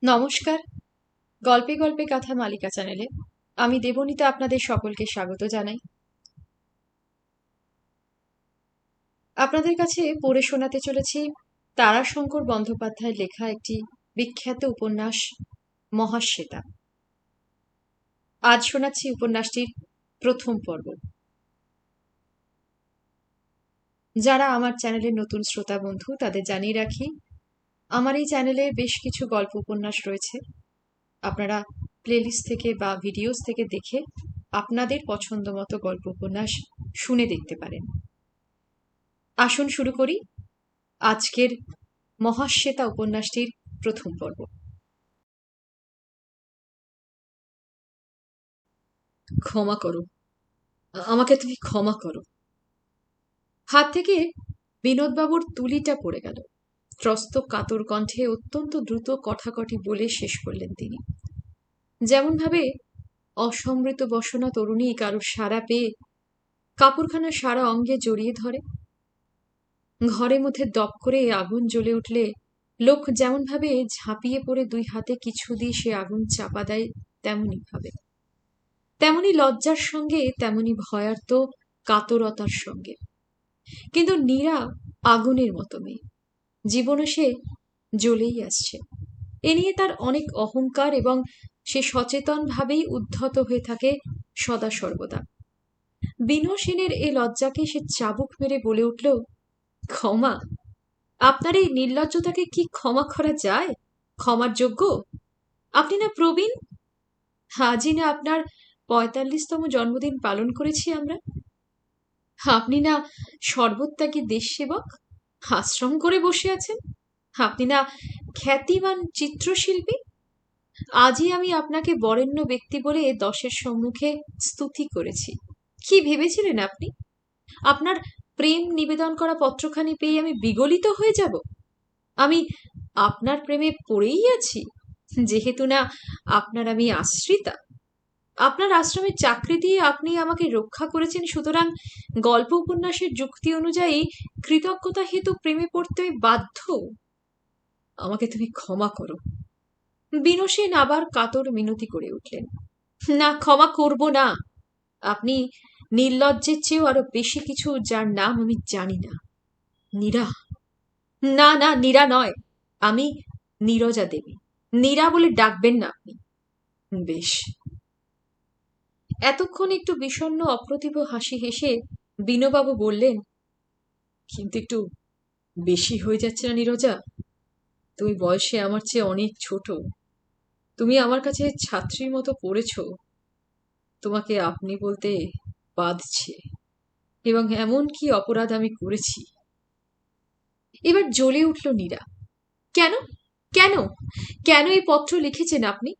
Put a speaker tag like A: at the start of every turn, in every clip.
A: নমস্কার। গল্পে গল্পে কথা মালিকা চ্যানেলে আমি দেবনীতা আপনাদের সকলকে স্বাগত জানাই। আপনাদের কাছে পড়ে শোনাতে চলেছি তারাশঙ্কর বন্দ্যোপাধ্যায়ের লেখা একটি বিখ্যাত উপন্যাস মহাশ্বেতা। আজ শোনাচ্ছি উপন্যাসটির প্রথম পর্ব। যারা আমার চ্যানেলের নতুন শ্রোতা বন্ধু তাদের জানিয়ে রাখি, আমার এই চ্যানেলে বেশ কিছু গল্প উপন্যাস রয়েছে। আপনারা প্লেলিস্ট থেকে বা ভিডিওস থেকে দেখে আপনাদের পছন্দ মতো গল্প উপন্যাস শুনে দেখতে পারেন। আসুন শুরু করি আজকের মহাশ্বেতা উপন্যাসটির প্রথম পর্ব। ক্ষমা করো, আমাকে তুমি ক্ষমা করো। হাত থেকে বিনোদবাবুর তুলিটা পড়ে গেল। ত্রস্ত কাতর কণ্ঠে অত্যন্ত দ্রুত কটাকটি বলে শেষ করলেন তিনি। যেমন ভাবে অসমৃত বসনা তরুণী কারোর সারা পেয়ে কাপড়খানা সারা অঙ্গে জড়িয়ে ধরে। ঘরের মধ্যে দপ করে আগুন জ্বলে উঠলে লোক যেমন ভাবে ঝাঁপিয়ে পড়ে দুই হাতে কিছু দিয়ে সে আগুন চাপা দেয়, তেমনি ভাবে, তেমনি লজ্জার সঙ্গে, তেমনি ভয়ার্ত কাতরতার সঙ্গে। কিন্তু নীরা আগুনের মতো মেয়ে, জীবনে সে জ্বলেই আসছে। এ নিয়ে তার অনেক অহংকার এবং সে সচেতন ভাবেই উদ্ধত হয়ে থাকে সদা সর্বদা। বিনু সেনের এ লজ্জাকে সে চাবুক মেরে বলে উঠল, ক্ষমা? আপনার এই নির্লজ্জতাকে কি ক্ষমা করা যায়? ক্ষমার যোগ্য? আপনি না প্রবীণ? আজই না আপনার ৪৫তম জন্মদিন পালন করেছি আমরা। আপনি না সর্বত্যাগী দেশসেবক, আশ্রম করে বসে আছেন। আপনি না খ্যাতিমান চিত্রশিল্পী। আজই আমি আপনাকে বরেণ্য ব্যক্তি বলে ১০-এর সম্মুখে স্তুতি করেছি। কি ভেবেছিলেন আপনি? আপনার প্রেম নিবেদন করা পত্রখানি পেয়ে আমি বিগলিত হয়ে যাব? আমি আপনার প্রেমে পড়েই আছি, যেহেতু না আপনার আমি আশ্রিতা। আপনার আশ্রমে চাকরি দিয়ে আপনি আমাকে রক্ষা করেছেন, সুতরাং গল্প উপন্যাসের যুক্তি অনুযায়ী কৃতজ্ঞতা হেতু প্রেমে পড়তে বাধ্য। আমাকে তুমি ক্ষমা করো। বিনু সেন আবার কাতর মিনতি করে উঠলেন, না, ক্ষমা করব না। আপনি নির্লজ্জের চেয়েও আরো বেশি কিছু, যার নাম আমি জানি না। নীরা। না না, নীরা নয়, আমি নীরজা দেবী। নীরা বলে ডাকবেন না আপনি। বেশ। এতক্ষণ একটু বিষণ্ণ অপ্রতিভ হাসি হেসে বিনোবাবু বললেন, কিন্তু একটু বেশি হয়ে যাচ্ছে না নীরজা? তুমি বয়সে আমার চেয়ে অনেক ছোট। তুমি আমার কাছে ছাত্রীর মতো পড়েছ। তোমাকে আপনি বলতে বাধছে, এবং এমন কি অপরাধ আমি করেছি? এবার জ্বলে উঠল নীরা। কেন কেন কেন এই পত্র লিখেছেন আপনি?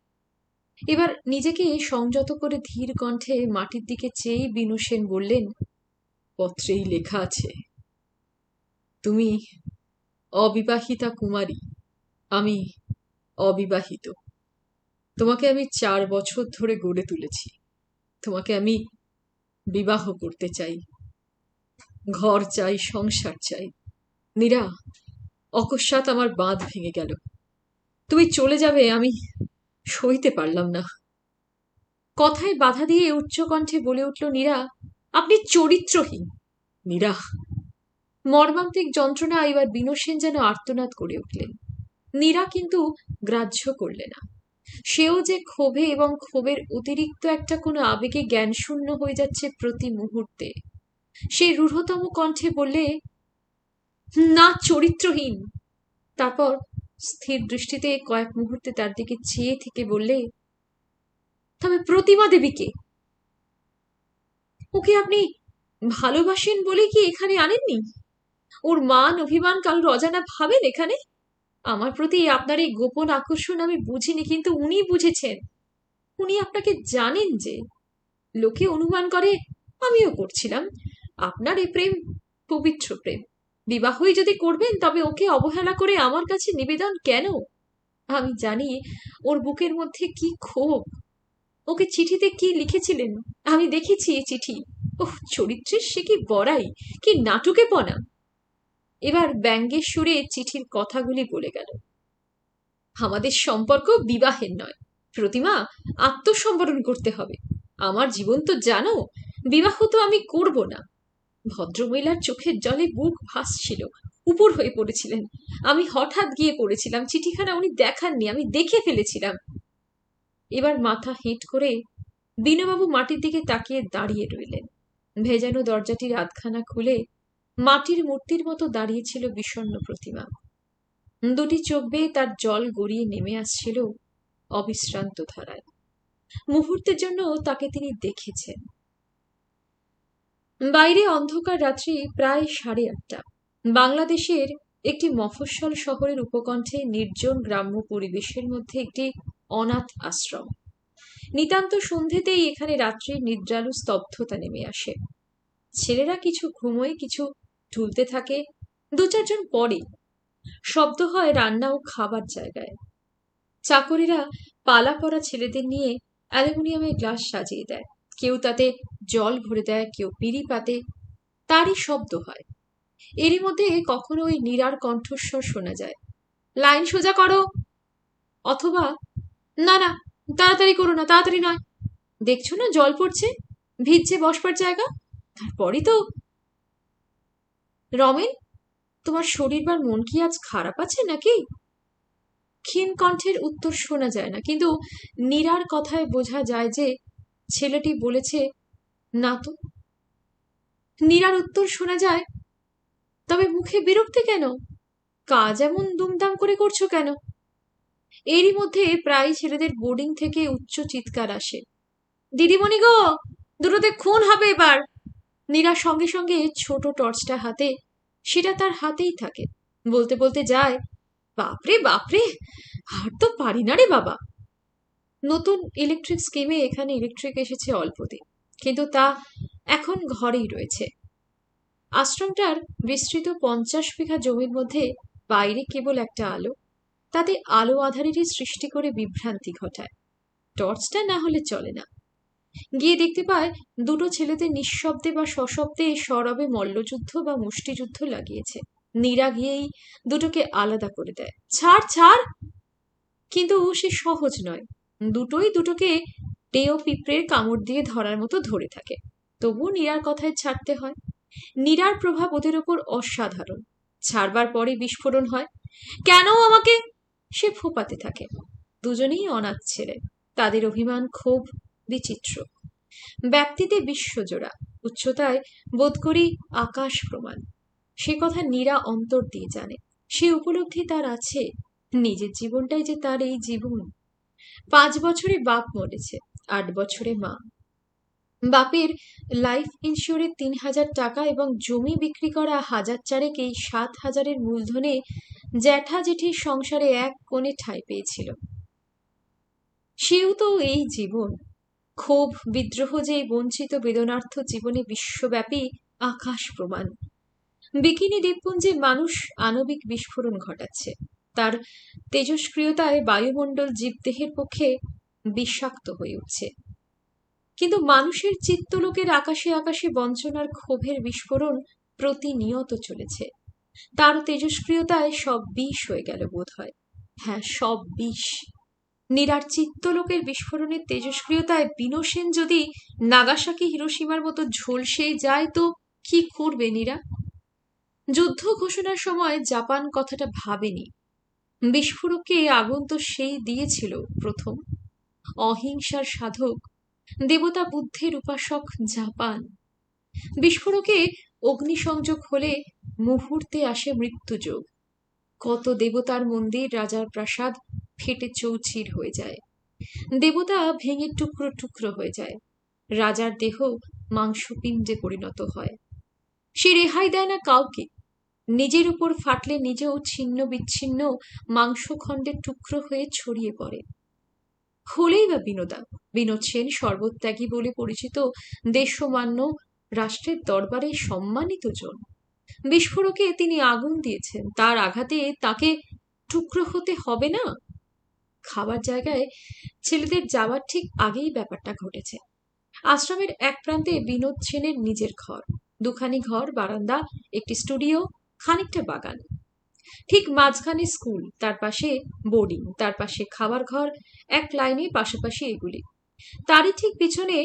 A: এবার নিজেকে সংযত করে ধীর কণ্ঠে মাটির দিকে চেয়ে বিনু সেন বললেন, পত্রেই লেখা আছে, তুমি অবিবাহিতা কুমারী, আমি অবিবাহিত। তোমাকে আমি ৪ বছর ধরে গড়ে তুলেছি। তোমাকে আমি বিবাহ করতে চাই। ঘর চাই, সংসার চাই। নীরা, অকস্মাৎ আমার বাঁধ ভেঙে গেল। তুমি চলে যাবে, আমি সইতে পারলাম না। কথায় বাধা দিয়ে উচ্চ কণ্ঠে বলে উঠল নীরা, আপনি চরিত্রহীন। নীরা। মর্মান্তিক যন্ত্রণা এবার বিনু সেন যেন আর্তনাদ করে উঠলেন। নীরা কিন্তু গ্রাহ্য করলে না। সেও যে ক্ষোভে এবং ক্ষোভের অতিরিক্ত একটা কোনো আবেগে জ্ঞানশূন্য হয়ে যাচ্ছে প্রতি মুহূর্তে। সেই রূঢ়তম কণ্ঠে বললে, না, চরিত্রহীন। তারপর স্থির দৃষ্টিতে কয়েক মুহূর্তে তার দিকে চেয়ে থেকে বললে, তবে প্রতিমা দেবীকে? ওকে আপনি ভালোবাসেন বলে কি এখানে আনেননি? ওর মান অভিমান কারোর অজানা ভাবেন এখানে? আমার প্রতি আপনার এই গোপন আকর্ষণ আমি বুঝিনি, কিন্তু উনি বুঝেছেন। উনি আপনাকে জানেন যে লোকে অনুমান করে, আমিও করছিলাম, আপনার এ প্রেম পবিত্র প্রেম। বিবাহই যদি করবেন তবে ওকে অবহেলা করে আমার কাছে নিবেদন কেন? আমি জানি ওর বুকের মধ্যে কি ক্ষোভ। ওকে চিঠিতে কি লিখেছিলেন আমি দেখেছি এই চিঠি। ওহ, চরিত্রের সে কি বড়াই, কি নাটুকেপনা! এবার ব্যঙ্গের সুরে চিঠির কথাগুলি বলে গেল। আমাদের সম্পর্ক বিবাহের নয় প্রতিমা, আত্মসম্বরণ করতে হবে। আমার জীবন তো জানো, বিবাহ তো আমি করব না। ভদ্রমহিলার চোখের জলে বুক ভাসছিল, উপর হয়ে পড়েছিলেন। আমি হঠাৎ গিয়ে পড়েছিলাম, চিঠিখানা উনি দেখাননি, আমি দেখে ফেলেছিলাম। এবার মাথা হেঁট করে বিনয়বাবু মাটির দিকে তাকিয়ে দাঁড়িয়ে রইলেন। ভেজানো দরজাটির আধখানা খুলে মাটির মূর্তির মতো দাঁড়িয়েছিল বিষণ্ণ প্রতিমা। দুটি চোখ বেয়ে তার জল গড়িয়ে নেমে আসছিল অবিশ্রান্ত ধারায়। মুহূর্তের জন্য তাকে তিনি দেখেছেন। বাইরে অন্ধকার রাত্রি প্রায় 8:30। বাংলাদেশের একটি মফস্বল শহরের উপকণ্ঠে নির্জন গ্রাম্য পরিবেশের মধ্যে একটি অনাথ আশ্রম। নিতান্ত সন্ধেতেই এখানে রাত্রির নিদ্রালু স্তব্ধতা নেমে আসে। ছেলেরা কিছু ঘুমোয়, কিছু ঢুলতে থাকে, 2-4 জন পরে শব্দ হয় রান্না ও খাবার জায়গায়। চাকরিরা পালা করা ছেলেদের নিয়ে অ্যালুমিনিয়ামের গ্লাস সাজিয়ে দেয়, কেউ তাতে জল ভরে দেয়, কেউ পিঁড়ি পাতে, তারই শব্দ হয়। এরই মধ্যে কখনো ওই নীরার কণ্ঠস্বর শোনা যায়, লাইন সোজা করো, অথবা না না তাড়াতাড়ি করো না, তাড়াতাড়ি নয়, দেখছো না জল পড়ছে, ভিজছে বসবার জায়গা। তারপরই তো রমেন, তোমার শরীর বা মন কি আজ খারাপ আছে নাকি? ক্ষীণ কণ্ঠের উত্তর শোনা যায় না, কিন্তু নীরার কথায় বোঝা যায় যে ছেলেটি বলেছে না তো। নীরার উত্তর শোনা যায়, তবে মুখে বিরক্তি কেন? কাজ এমন দুমদাম করে করছো কেন? এরই মধ্যে প্রায় ছেলেদের বোর্ডিং থেকে উচ্চ চিৎকার আসে, দিদিমণি গো, দুটোতে খুন হবে এবার। নীরা সঙ্গে সঙ্গে ছোট টর্চটা হাতে, সেটা তার হাতেই থাকে, বলতে বলতে যায়, বাপরে বাপরে, আর তো পারি না রে বাবা। নতুন ইলেকট্রিক স্কিমে এখানে ইলেকট্রিক এসেছে অল্পদিন, কিন্তু তা এখন ঘরেই রয়েছে। আশ্রমটার বিস্তৃত 50 বিঘা জমির মধ্যে বাইরে কেবল একটা আলো, তাতে আলো আধারেরই সৃষ্টি করে বিভ্রান্তি ঘটায়। টর্চটা না হলে চলে না। গিয়ে দেখতে পায় দুটো ছেলেদের নিঃশব্দে বা সশব্দে সরবে মল্লযুদ্ধ বা মুষ্টিযুদ্ধ লাগিয়েছে। নীরা গিয়েই দুটোকে আলাদা করে দেয়, ছাড় ছাড়। কিন্তু সে সহজ নয়, দুটোই দুটোকে টেও পিঁপড়ের কামড় দিয়ে ধরার মতো ধরে থাকে। তবু নীরার কথায় ছাড়তে হয়। নীরার প্রভাব ওদের ওপর অসাধারণ। ছাড়বার পরে বিস্ফোরণ হয়। কেন আমাকে? সে ফোপাতে থাকে। দুজনেই অনাথ ছেলে, তাদের অভিমান ক্ষোভ বিচিত্র। ব্যাপ্তিতে বিশ্বজোড়া, উচ্চতায় বোধ করি আকাশ প্রমাণ। সে কথা নীরা অন্তর দিয়ে জানে। সে উপলব্ধি তার আছে, নিজের জীবনটাই যে তার এই জীবন। 5 বছরে বাপ মরেছে, 8 বছরে মা। বাপের লাইফ ইন্স্যুরের 3,000 টাকা এবং জমি বিক্রি করা 1,000 এই 7,000-এর মূলধনে জ্যাঠা জেঠির সংসারে এক কোণে ঠাঁই পেয়েছিল। সেও তো এই জীবন। ক্ষোভ বিদ্রোহ যে এই বঞ্চিত বেদনার্থ জীবনে বিশ্বব্যাপী আকাশ প্রমাণ। বিকিনি দ্বীপপুঞ্জে মানুষ আণবিক বিস্ফোরণ ঘটাচ্ছে, তার তেজস্ক্রিয়তায় বায়ুমণ্ডল জীবদেহের পক্ষে বিষাক্ত হয়ে উঠছে। কিন্তু মানুষের চিত্তলোকের আকাশে আকাশে বঞ্চনার ক্ষোভের বিস্ফোরণ প্রতিনিয়ত চলেছে। তার তেজস্ক্রিয়তায় সব বিষ হয়ে গেল বোধ হয়। হ্যাঁ, সব বিষ। নীরার চিত্তলোকের বিস্ফোরণের তেজস্ক্রিয়তায় বিনসেন যদি নাগাসাকি হিরোশিমার মতো ঝলসে যায় তো কি করবে নীরা? যুদ্ধ ঘোষণার সময় জাপান কথাটা ভাবেনি। বিস্ফোরককে আগুন তো সেই দিয়েছিল প্রথম। অহিংসার সাধক, দেবতা বুদ্ধের উপাসক জাপান। বিস্ফোরকে অগ্নিসংযোগ হলে মুহূর্তে আসে মৃত্যুযোগ। কত দেবতার মন্দির, রাজার প্রাসাদ ফেটে চৌচির হয়ে যায়। দেবতা ভেঙে টুকরো টুকরো হয়ে যায়, রাজার দেহ মাংসপিণ্ডে পরিণত হয়। সে রেহাই দেয় না কাউকে। নিজের উপর ফাটলে নিজেও ছিন্ন বিচ্ছিন্ন মাংসখণ্ডের টুকরো হয়ে ছড়িয়ে পড়ে। হলেই বা বিনোদা, বিনোদ সেন সর্বত্যাগী বলে পরিচিত দেশমান্য রাষ্ট্রের দরবারে সম্মানিত জন। বিস্ফোরকে তিনি আগুন দিয়েছেন, তার আঘাতে তাকে টুকরো হতে হবে না? খাবার জায়গায় ছেলেদের যাওয়ার ঠিক আগেই ব্যাপারটা ঘটেছে। আশ্রমের এক প্রান্তে বিনোদ সেনের নিজের ঘর, দুখানি ঘর, বারান্দা, একটি স্টুডিও, খানিকটা বাগান। ঠিক মাঝখানে স্কুল, তার পাশে বোর্ডিং, তার পাশে খাবার ঘর, এক লাইনে পাশাপাশি এগুলি। তারই ঠিক পিছনে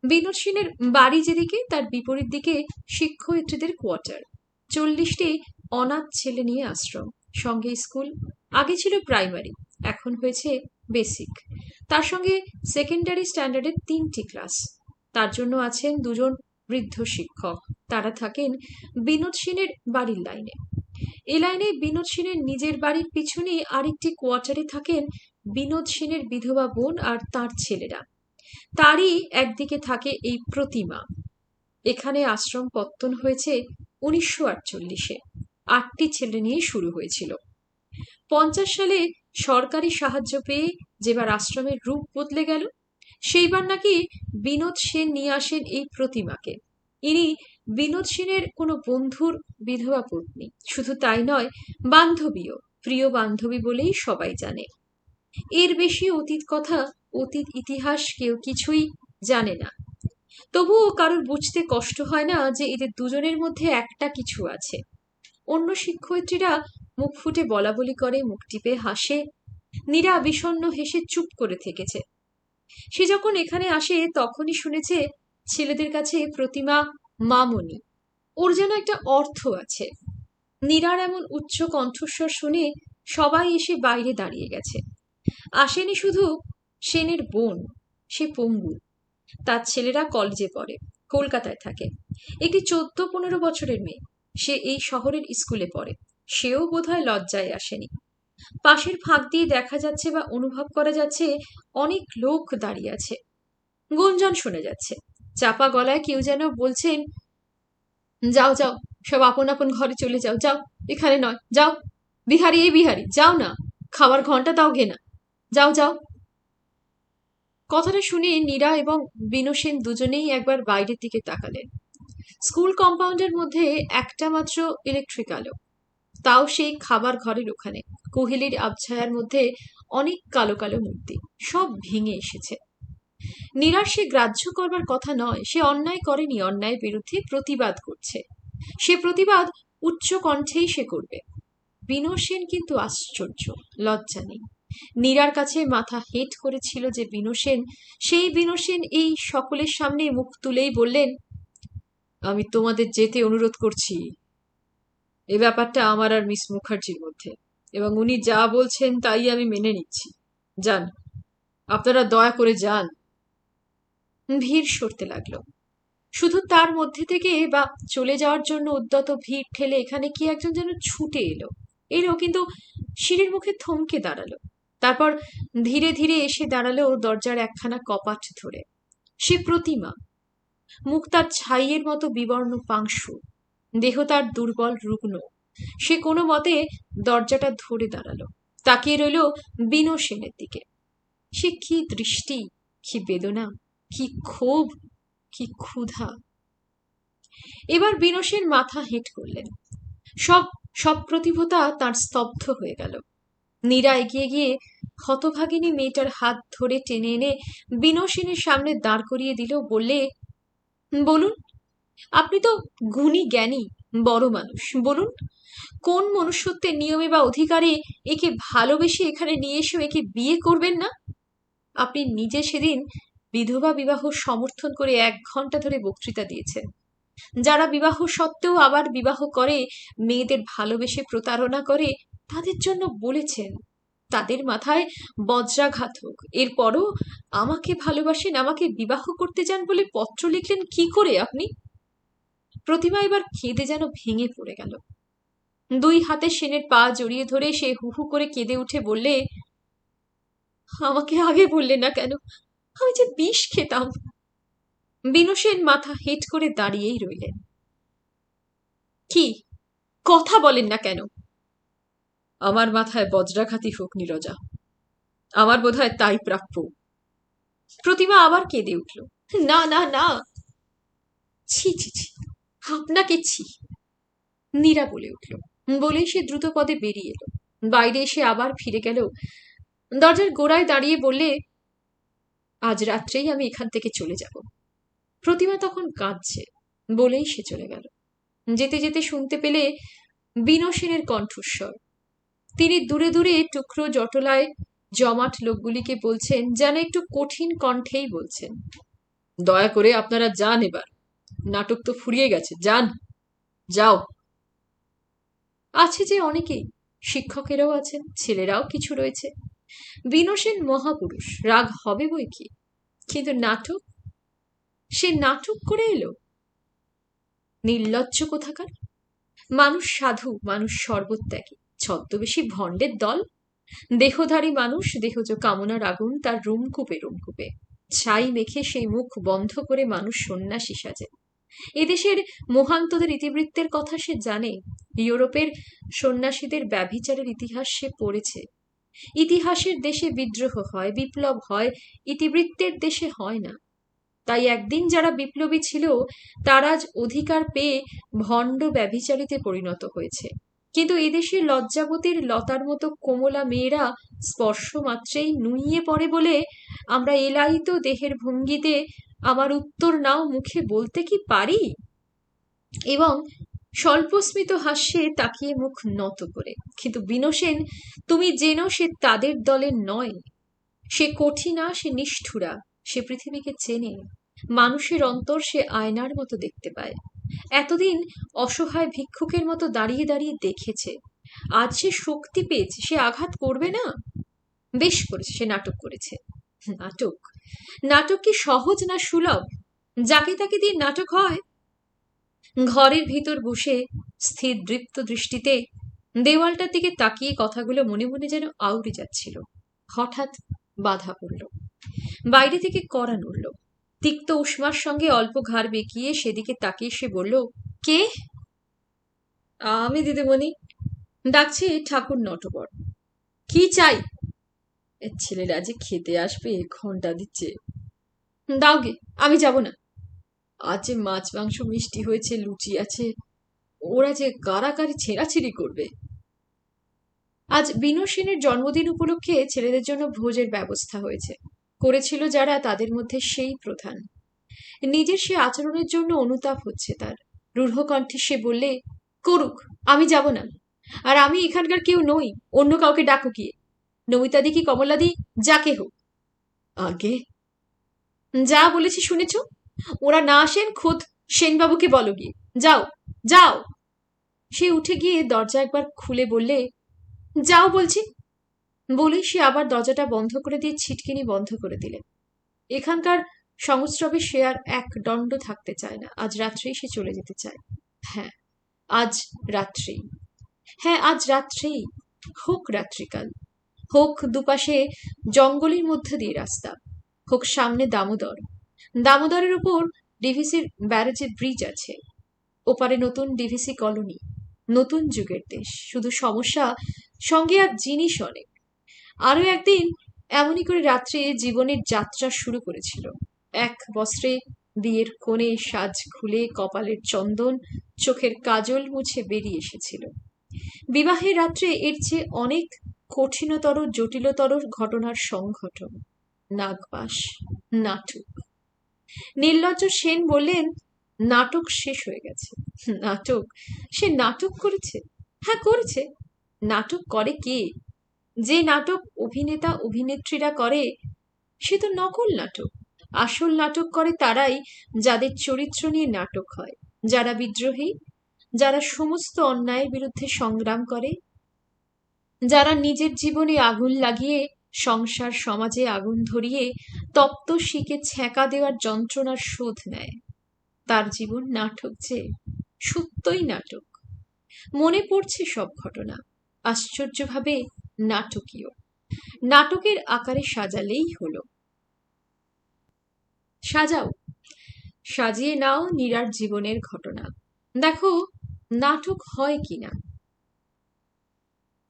A: বিনোদ সেনের বাড়ি, যেদিকে তার বিপরীত দিকে শিক্ষয়িত্রীদের কোয়ার্টার। 40টি অনাথ ছেলে নিয়ে আশ্রম, সঙ্গে স্কুল। আগে ছিল প্রাইমারি, এখন হয়েছে বেসিক। তার সঙ্গে সেকেন্ডারি স্ট্যান্ডার্ডের 3টি ক্লাস। তার জন্য আছেন 2জন বৃদ্ধ শিক্ষক। তারা থাকেন বিনোদ সেনের বাড়ির লাইনে। এ লাইনে বিনোদ সেনের নিজের বাড়ির পিছনেই আরেকটি কোয়ার্টারে থাকেন বিনোদ সেনের বিধবা বোন আর তার ছেলেরা। তারই একদিকে থাকে এই প্রতিমা। এখানে আশ্রম পত্তন হয়েছে 1948-এ। 8টি ছেলে নিয়ে শুরু হয়েছিল। 50 সালে সরকারি সাহায্য পেয়ে যেবার আশ্রমের রূপ বদলে গেল, সেইবার নাকি বিনোদ সেন নিয়ে আসেন এই প্রতিমাকে। ইনি বিনোদ সেনের কোনো বন্ধুর বিধবা পত্নী। শুধু তাই নয়, বান্ধবীও, প্রিয় বান্ধবী বলেই সবাই জানে। এর বেশি অতীত কথা, অতীত ইতিহাস কেউ কিছুই জানে না। তবুও কারোর বুঝতে কষ্ট হয় না যে এদের দুজনের মধ্যে একটা কিছু আছে। অন্য শিক্ষয়িত্রীরা মুখ ফুটে বলা বলি করে, মুখ টিপে হাসে। নীরা বিষণ্ণ হেসে চুপ করে থেকেছে। সে যখন এখানে আসে তখনই শুনেছে ছেলেদের কাছে প্রতিমা মামনি। ওর যেন একটা অর্থ আছে। নীরার এমন উচ্চ কণ্ঠস্বর শুনে সবাই এসে বাইরে দাঁড়িয়ে গেছে। আসেনি শুধু সেনের বোন, সে পঙ্গু। তার ছেলেরা কলেজে পড়ে, কলকাতায় থাকে। একটি 14-15 বছরের মেয়ে, সে এই শহরের স্কুলে পড়ে। সেও বোধহয় লজ্জায় আসেনি। পাশের ফাঁক দিয়ে দেখা যাচ্ছে বা অনুভব করা যাচ্ছে অনেক লোক দাঁড়িয়ে আছে। গুঞ্জন শোনা যাচ্ছে। চাপা গলায় কেউ যেন বলছেন, যাও যাও, সব আপন আপন ঘরে চলে যাও, যাও, এখানে নয়, যাও। বিহারি, এই বিহারি, যাও না, খাওয়ার ঘন্টা দাও গে না, যাও যাও। কথাটা শুনে নীরা এবং বিনু সেন দুজনেই একবার বাইরের দিকে তাকালেন। স্কুল কম্পাউন্ডের মধ্যে একটা মাত্র ইলেকট্রিক আলো, তাও সেই খাবার ঘরের ওখানে। কোহেলির আবছায়ার মধ্যে অনেক কালো কালো মূর্তি, সব ভেঙে এসেছে। নীরার সে গ্রাহ্য করবার কথা নয়। সে অন্যায় করেনি, অন্যায়ের বিরুদ্ধে প্রতিবাদ করছে। সে প্রতিবাদ উচ্চ কণ্ঠেই সে করবে। বিনু সেন কিন্তু আশ্চর্য, লজ্জা নেই। নীরার কাছে মাথা হেঁট করেছিল যে বিনু সেন, সেই বিনু সেন এই সকলের সামনে মুখ তুলেই বললেন, আমি তোমাদের যেতে অনুরোধ করছি। এ ব্যাপারটা আমার আর মিস মুখার্জির মধ্যে, এবং উনি যা বলছেন তাই আমি মেনে নিচ্ছি। যান, আপনারা দয়া করে যান। ভিড় সরতে লাগলো। শুধু তার মধ্যে থেকে বা চলে যাওয়ার জন্য উদ্যত ভিড় ঠেলে এখানে কি একজন যেন ছুটে এলো। কিন্তু সিঁড়ির মুখে থমকে দাঁড়ালো। তারপর ধীরে ধীরে এসে দাঁড়ালো দরজার একখানা কপাট ধরে। সে প্রতিমা। মুখ তার ছাইয়ের মতো বিবর্ণ পাংশু, দেহ তার দুর্বল রুগ্ন। সে কোনো মতে দরজাটা ধরে দাঁড়ালো, তাকিয়ে রইল বিনু সেনের দিকে। সে কি দৃষ্টি, কি বেদনা, কি ক্ষোভ, কি ক্ষুধা! এবার বিনু সেন মাথা হেঁট করলেন। সব সব প্রতিভতা তার স্তব্ধ হয়ে গেল। নীরা এগিয়ে গিয়ে হতভাগিনী মেয়েটার হাত ধরে টেনে এনে বিনু সেনের সামনে দাঁড় করিয়ে দিল। বললে, বলুন, আপনি তো গুণী জ্ঞানী বড় মানুষ, বলুন, কোন মনুষ্যত্বের নিয়মে বা অধিকারে একে ভালোবেসে এখানে নিয়ে এসে একে বিয়ে করবেন না? আপনি নিজে সেদিন বিধবা বিবাহ সমর্থন করে 1 ঘন্টা ধরে বক্তৃতা দিয়েছেন। যারা বিবাহ সত্ত্বেও আবার বিবাহ করে, মেয়েদের ভালোবেসে প্রতারণা করে, তাদের জন্য বলেছেন তাদের মাথায় বজ্রাঘাত হোক। এরপরও আমাকে ভালোবাসেন, আমাকে বিবাহ করতে চান বলে পত্র লিখলেন কি করে আপনি? প্রতিমা এবার কেঁদে যেন ভেঙে পড়ে গেল। 2 হাতে সেনের পা জড়িয়ে ধরে সে হু হু করে কেঁদে উঠে বললে, আমাকে আগে বললে না কেন? আমি যে বিষ খেতাম। বিনু সেন মাথা হেঁট করে দাঁড়িয়েই রইলেন। কি কথা বলেন না কেন? আমার মাথায় বজ্রাঘাতই হোক নীরজা, আমার বোধহয় তাই প্রাপ্য। প্রতিমা আবার কেঁদে উঠল। না না না, ছি ছি ছি, আপনাকে ছি। নীরা বলে উঠল। বলেই সে দ্রুত পদে বেরিয়ে এলো। বাইরে এসে আবার ফিরে গেল। দরজার গোড়ায় দাঁড়িয়ে বললে, আজ রাত্রেই আমি এখান থেকে চলে যাব। প্রতিমা তখন কাঁদছে। বলেই সে চলে গেল। যেতে যেতে শুনতে পেলে, বিনসেনের কণ্ঠস্বর। তিনি দূরে দূরে টুকরো জটলায় জমাট লোকগুলিকে বলছেন, যেন একটু কঠিন কণ্ঠেই বলছেন, দয়া করে আপনারা যান, এবার নাটক তো ফুরিয়ে গেছে, যান, যাও। আছে যে অনেকেই, শিক্ষকেরাও আছেন, ছেলেরাও কিছু রয়েছে। বিনসেন মহাপুরুষ, রাগ হবে বই কি, কিন্তু নাটক, সে নাটক করে এলো। নির্লজ্জ কোথাকার। মানুষ সাধু, মানুষ সর্বত্যাগী, ছদ্মবেশী ভণ্ডের দল। দেহধারী মানুষ, দেহজ কামনার আগুন তার রুমকূপে রুমকূপে, ছাই মেখে সেই মুখ বন্ধ করে মানুষ সন্ন্যাসী সাজে। এদেশের মোহান্তদের ইতিবৃত্তের কথা সে জানে, ইউরোপের সন্ন্যাসীদের ব্যভিচারের ইতিহাস সে পড়েছে। ইতিহাসের দেশে বিদ্রোহ হয়, বিপ্লব হয়, ইতিবৃত্তের দেশে হয় না। তাই একদিন যারা বিপ্লবী ছিল তারা আজ অধিকার পেয়ে ভণ্ড ব্যভিচারিতে পরিণত হয়েছে। কিন্তু এদেশে লজ্জাবতীর লতার মতো কোমলা মেয়েরা স্পর্শ মাত্রেই নুইয়ে পড়ে বলে আমরা এলাইত দেহের ভঙ্গিতে আমার উত্তর নাও মুখে বলতে কি পারি, এবং স্বল্পস্মিত হাস্যে তাকিয়ে মুখ নত করে। কিন্তু বিনসেন, তুমি যেন সে তাদের দলের নয়। সে কঠিনা, সে নিষ্ঠুরা, সে পৃথিবীকে চেনে, মানুষের অন্তর সে আয়নার মতো দেখতে পায়। এতদিন অসহায় ভিক্ষুকের মতো দাঁড়িয়ে দাঁড়িয়ে দেখেছে, আজ সে শক্তি পেয়েছে, সে আঘাত করবে না। বেশ করেছে, সে নাটক করেছে। নাটক, নাটক কি সহজ না সুলভ? যাকে তাকে দিয়ে নাটক হয়? ঘরের ভিতর বসে স্থির দৃপ্ত দৃষ্টিতে দেওয়ালটার দিকে তাকিয়ে কথাগুলো মনে মনে যেন আউড়ে যাচ্ছিল। হঠাৎ বাধা পড়ল, বাইরে থেকে কড়া নড়ল। তিক্ত উষ্মার সঙ্গে অল্প ঘাড় বেঁকিয়ে সেদিকে তাকিয়ে সে বলল, কে? আমি দিদিমণি। ডাকছে ঠাকুর নটবর। কি চাই? ছেলেরা যে খেতে আসবে, ঘন্টা দিচ্ছে। দাওগে, আমি যাব না। আজ যে মাছ মাংস মিষ্টি হয়েছে, লুচি আছে, ওরা যে কারাকারি ছেঁড়াছিড়ি করবে। আজ বিনসেনের জন্মদিন উপলক্ষে ছেলেদের জন্য ভোজের ব্যবস্থা হয়েছে। করেছিল যারা, তাদের মধ্যে সেই প্রধান। নিজের সে আচরণের জন্য অনুতাপ হচ্ছে তার। রূঢ় কণ্ঠে সে বললে, করুক, আমি যাব না। আর আমি এখানকার কেউ নই, অন্য কাউকে ডাকো গিয়ে, নমিতাদি কি কমলাদি, যাকে হোক। আগে যা বলেছি শুনেছ? ওরা না আসেন খোদ সেনবাবুকে বলো গিয়ে, যাও যাও। সে উঠে গিয়ে দরজা একবার খুলে বললে, যাও বলছি। বলেই সে আবার দরজাটা বন্ধ করে দিয়ে ছিটকিনি বন্ধ করে দিলেন। এখানকার সংস্রবে সে আর এক দণ্ড থাকতে চায় না। আজ রাত্রেই সে চলে যেতে চায়। হ্যাঁ, আজ রাত্রেই। হ্যাঁ, আজ রাত্রেই। হোক রাত্রিকাল, হোক দুপাশে জঙ্গলের মধ্যে দিয়ে রাস্তা, হোক সামনে দামোদর, দামোদরের উপর ডিভিসির ব্যারেজের ব্রিজ আছে, ওপারে নতুন ডিভিসি কলোনি, নতুন যুগের দেশ। শুধু সমস্যা, সঙ্গে আর জিনিস অনেক। আরো একদিন এমনই করে রাত্রে জীবনের যাত্রা শুরু করেছিল। এক বস্ত্রে বিয়ের কোণে সাজ খুলে কপালের চন্দন, চোখের কাজল মুছে বেরিয়ে এসেছিল। বিবাহের রাত্রে এর চেয়ে অনেক কঠিনতর জটিলতর ঘটনার সংঘটন, নাগবাস, নাটক। নির্লজ্জ সেন বললেন, নাটক শেষ হয়ে গেছে। নাটক? সে নাটক করেছে? হ্যাঁ করেছে। নাটক করে কে? যে নাটক অভিনেতা অভিনেত্রীরা করে সে তো নকল নাটক। আসল নাটক করে তারাই যাদের চরিত্র নিয়ে নাটক হয়, যারা বিদ্রোহী, যারা সমস্ত অন্যায়ের বিরুদ্ধে সংগ্রাম করে, যারা নিজের জীবনে আগুন লাগিয়ে সংসার সমাজে আগুন ধরিয়ে তপ্ত শিকে ছ্যাঁকা দেওয়ার যন্ত্রণার শোধ নেয়। তার জীবন নাটক, যে সত্যই নাটক। মনে পড়ছে সব ঘটনা, আশ্চর্যভাবে নাটকীয়। নাটকের আকারে সাজালেই হলো। সাজাও, সাজিয়ে নাও নীরার জীবনের ঘটনা, দেখো নাটক হয় কিনা।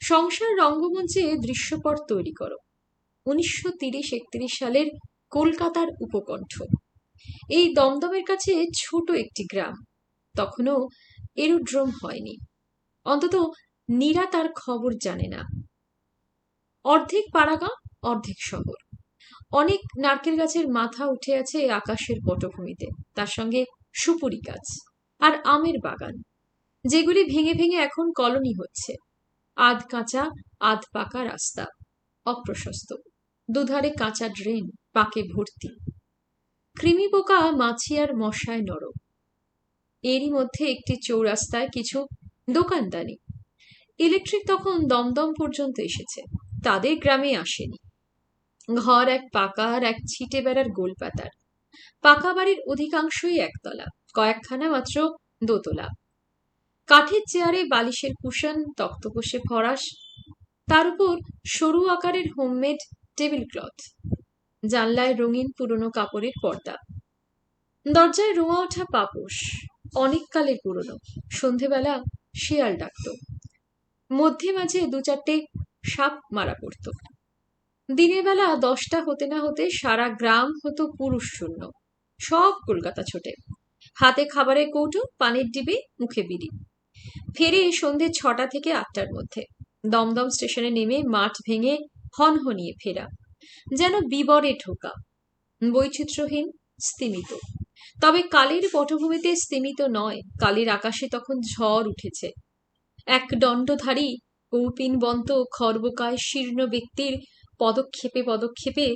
A: সংসার রঙ্গমঞ্চে দৃশ্যপট তৈরি করো। 1930-31 সালের কলকাতার উপকণ্ঠ। এই দমদমের কাছে ছোট একটি গ্রাম, তখনও এরোড্রোম হয়নি। অন্তত নীরা তার খবর জানে না। অর্ধেক পাড়াগাঁ, অর্ধেক শহর। অনেক নারকেল গাছের মাথা উঠে আছে আকাশের পটভূমিতে, তার সঙ্গে সুপুরি গাছ আর আমের বাগান। যেগুলি ভেঙে ভেঙে এখন কলোনি হচ্ছে। আধ কাঁচা আধ পাকা রাস্তা, অপ্রশস্ত, দুধারে কাঁচা ড্রেন, পাকে ভর্তি। কৃমি পোকা, মাছি আর মশায় নরক। এরই মধ্যে একটি চৌরাস্তায় কিছু দোকানদানি। ইলেকট্রিক তখন দমদম পর্যন্ত এসেছে, তাদের গ্রামে আসেনি। ঘর এক পাকা আর এক ছিটে বেড়ার গোলপাতার। পাকা বাড়ির অধিকাংশই একতলা, কয়েকখানা মাত্র দোতলা। কাঠের চেয়ারে বালিশের কুশন, তক্তপোষে ফরাস, তার উপর সরু আকারের হোমমেড টেবিল ক্লথ। জানলায় রঙিন পুরনো কাপড়ের পর্দা। দরজায় রোঁয়া ওঠা পাপোশ, অনেক কালের পুরনো। সন্ধেবেলা শিয়াল ডাকত, মধ্যে মাঝে দু চারটে সাপ মারা পড়ত। দিনের বেলা 10টা হতে না হতে সারা গ্রাম হতো পুরুষ শূন্য। সব কলকাতা ছোটে, হাতে খাবারের কৌটো, পানির ডিবে, মুখে বিড়ি। ফেরে সন্ধে 6টা থেকে 8টার মধ্যে। দমদম স্টেশনে নেমে মাঠ ভেঙে হনহনিয়ে ফেরা, যেন বিবরে ঢোকা। বৈচিত্র্যহীন, স্তিমিত। তবে কালের পটভূমিতে স্তিমিত নয়, কালের আকাশে তখন ঝড় উঠেছে। এক দণ্ডধারী কৌপিনবন্ত খর্বকায় শীর্ণ ব্যক্তির পদক্ষেপে পদক্ষেপে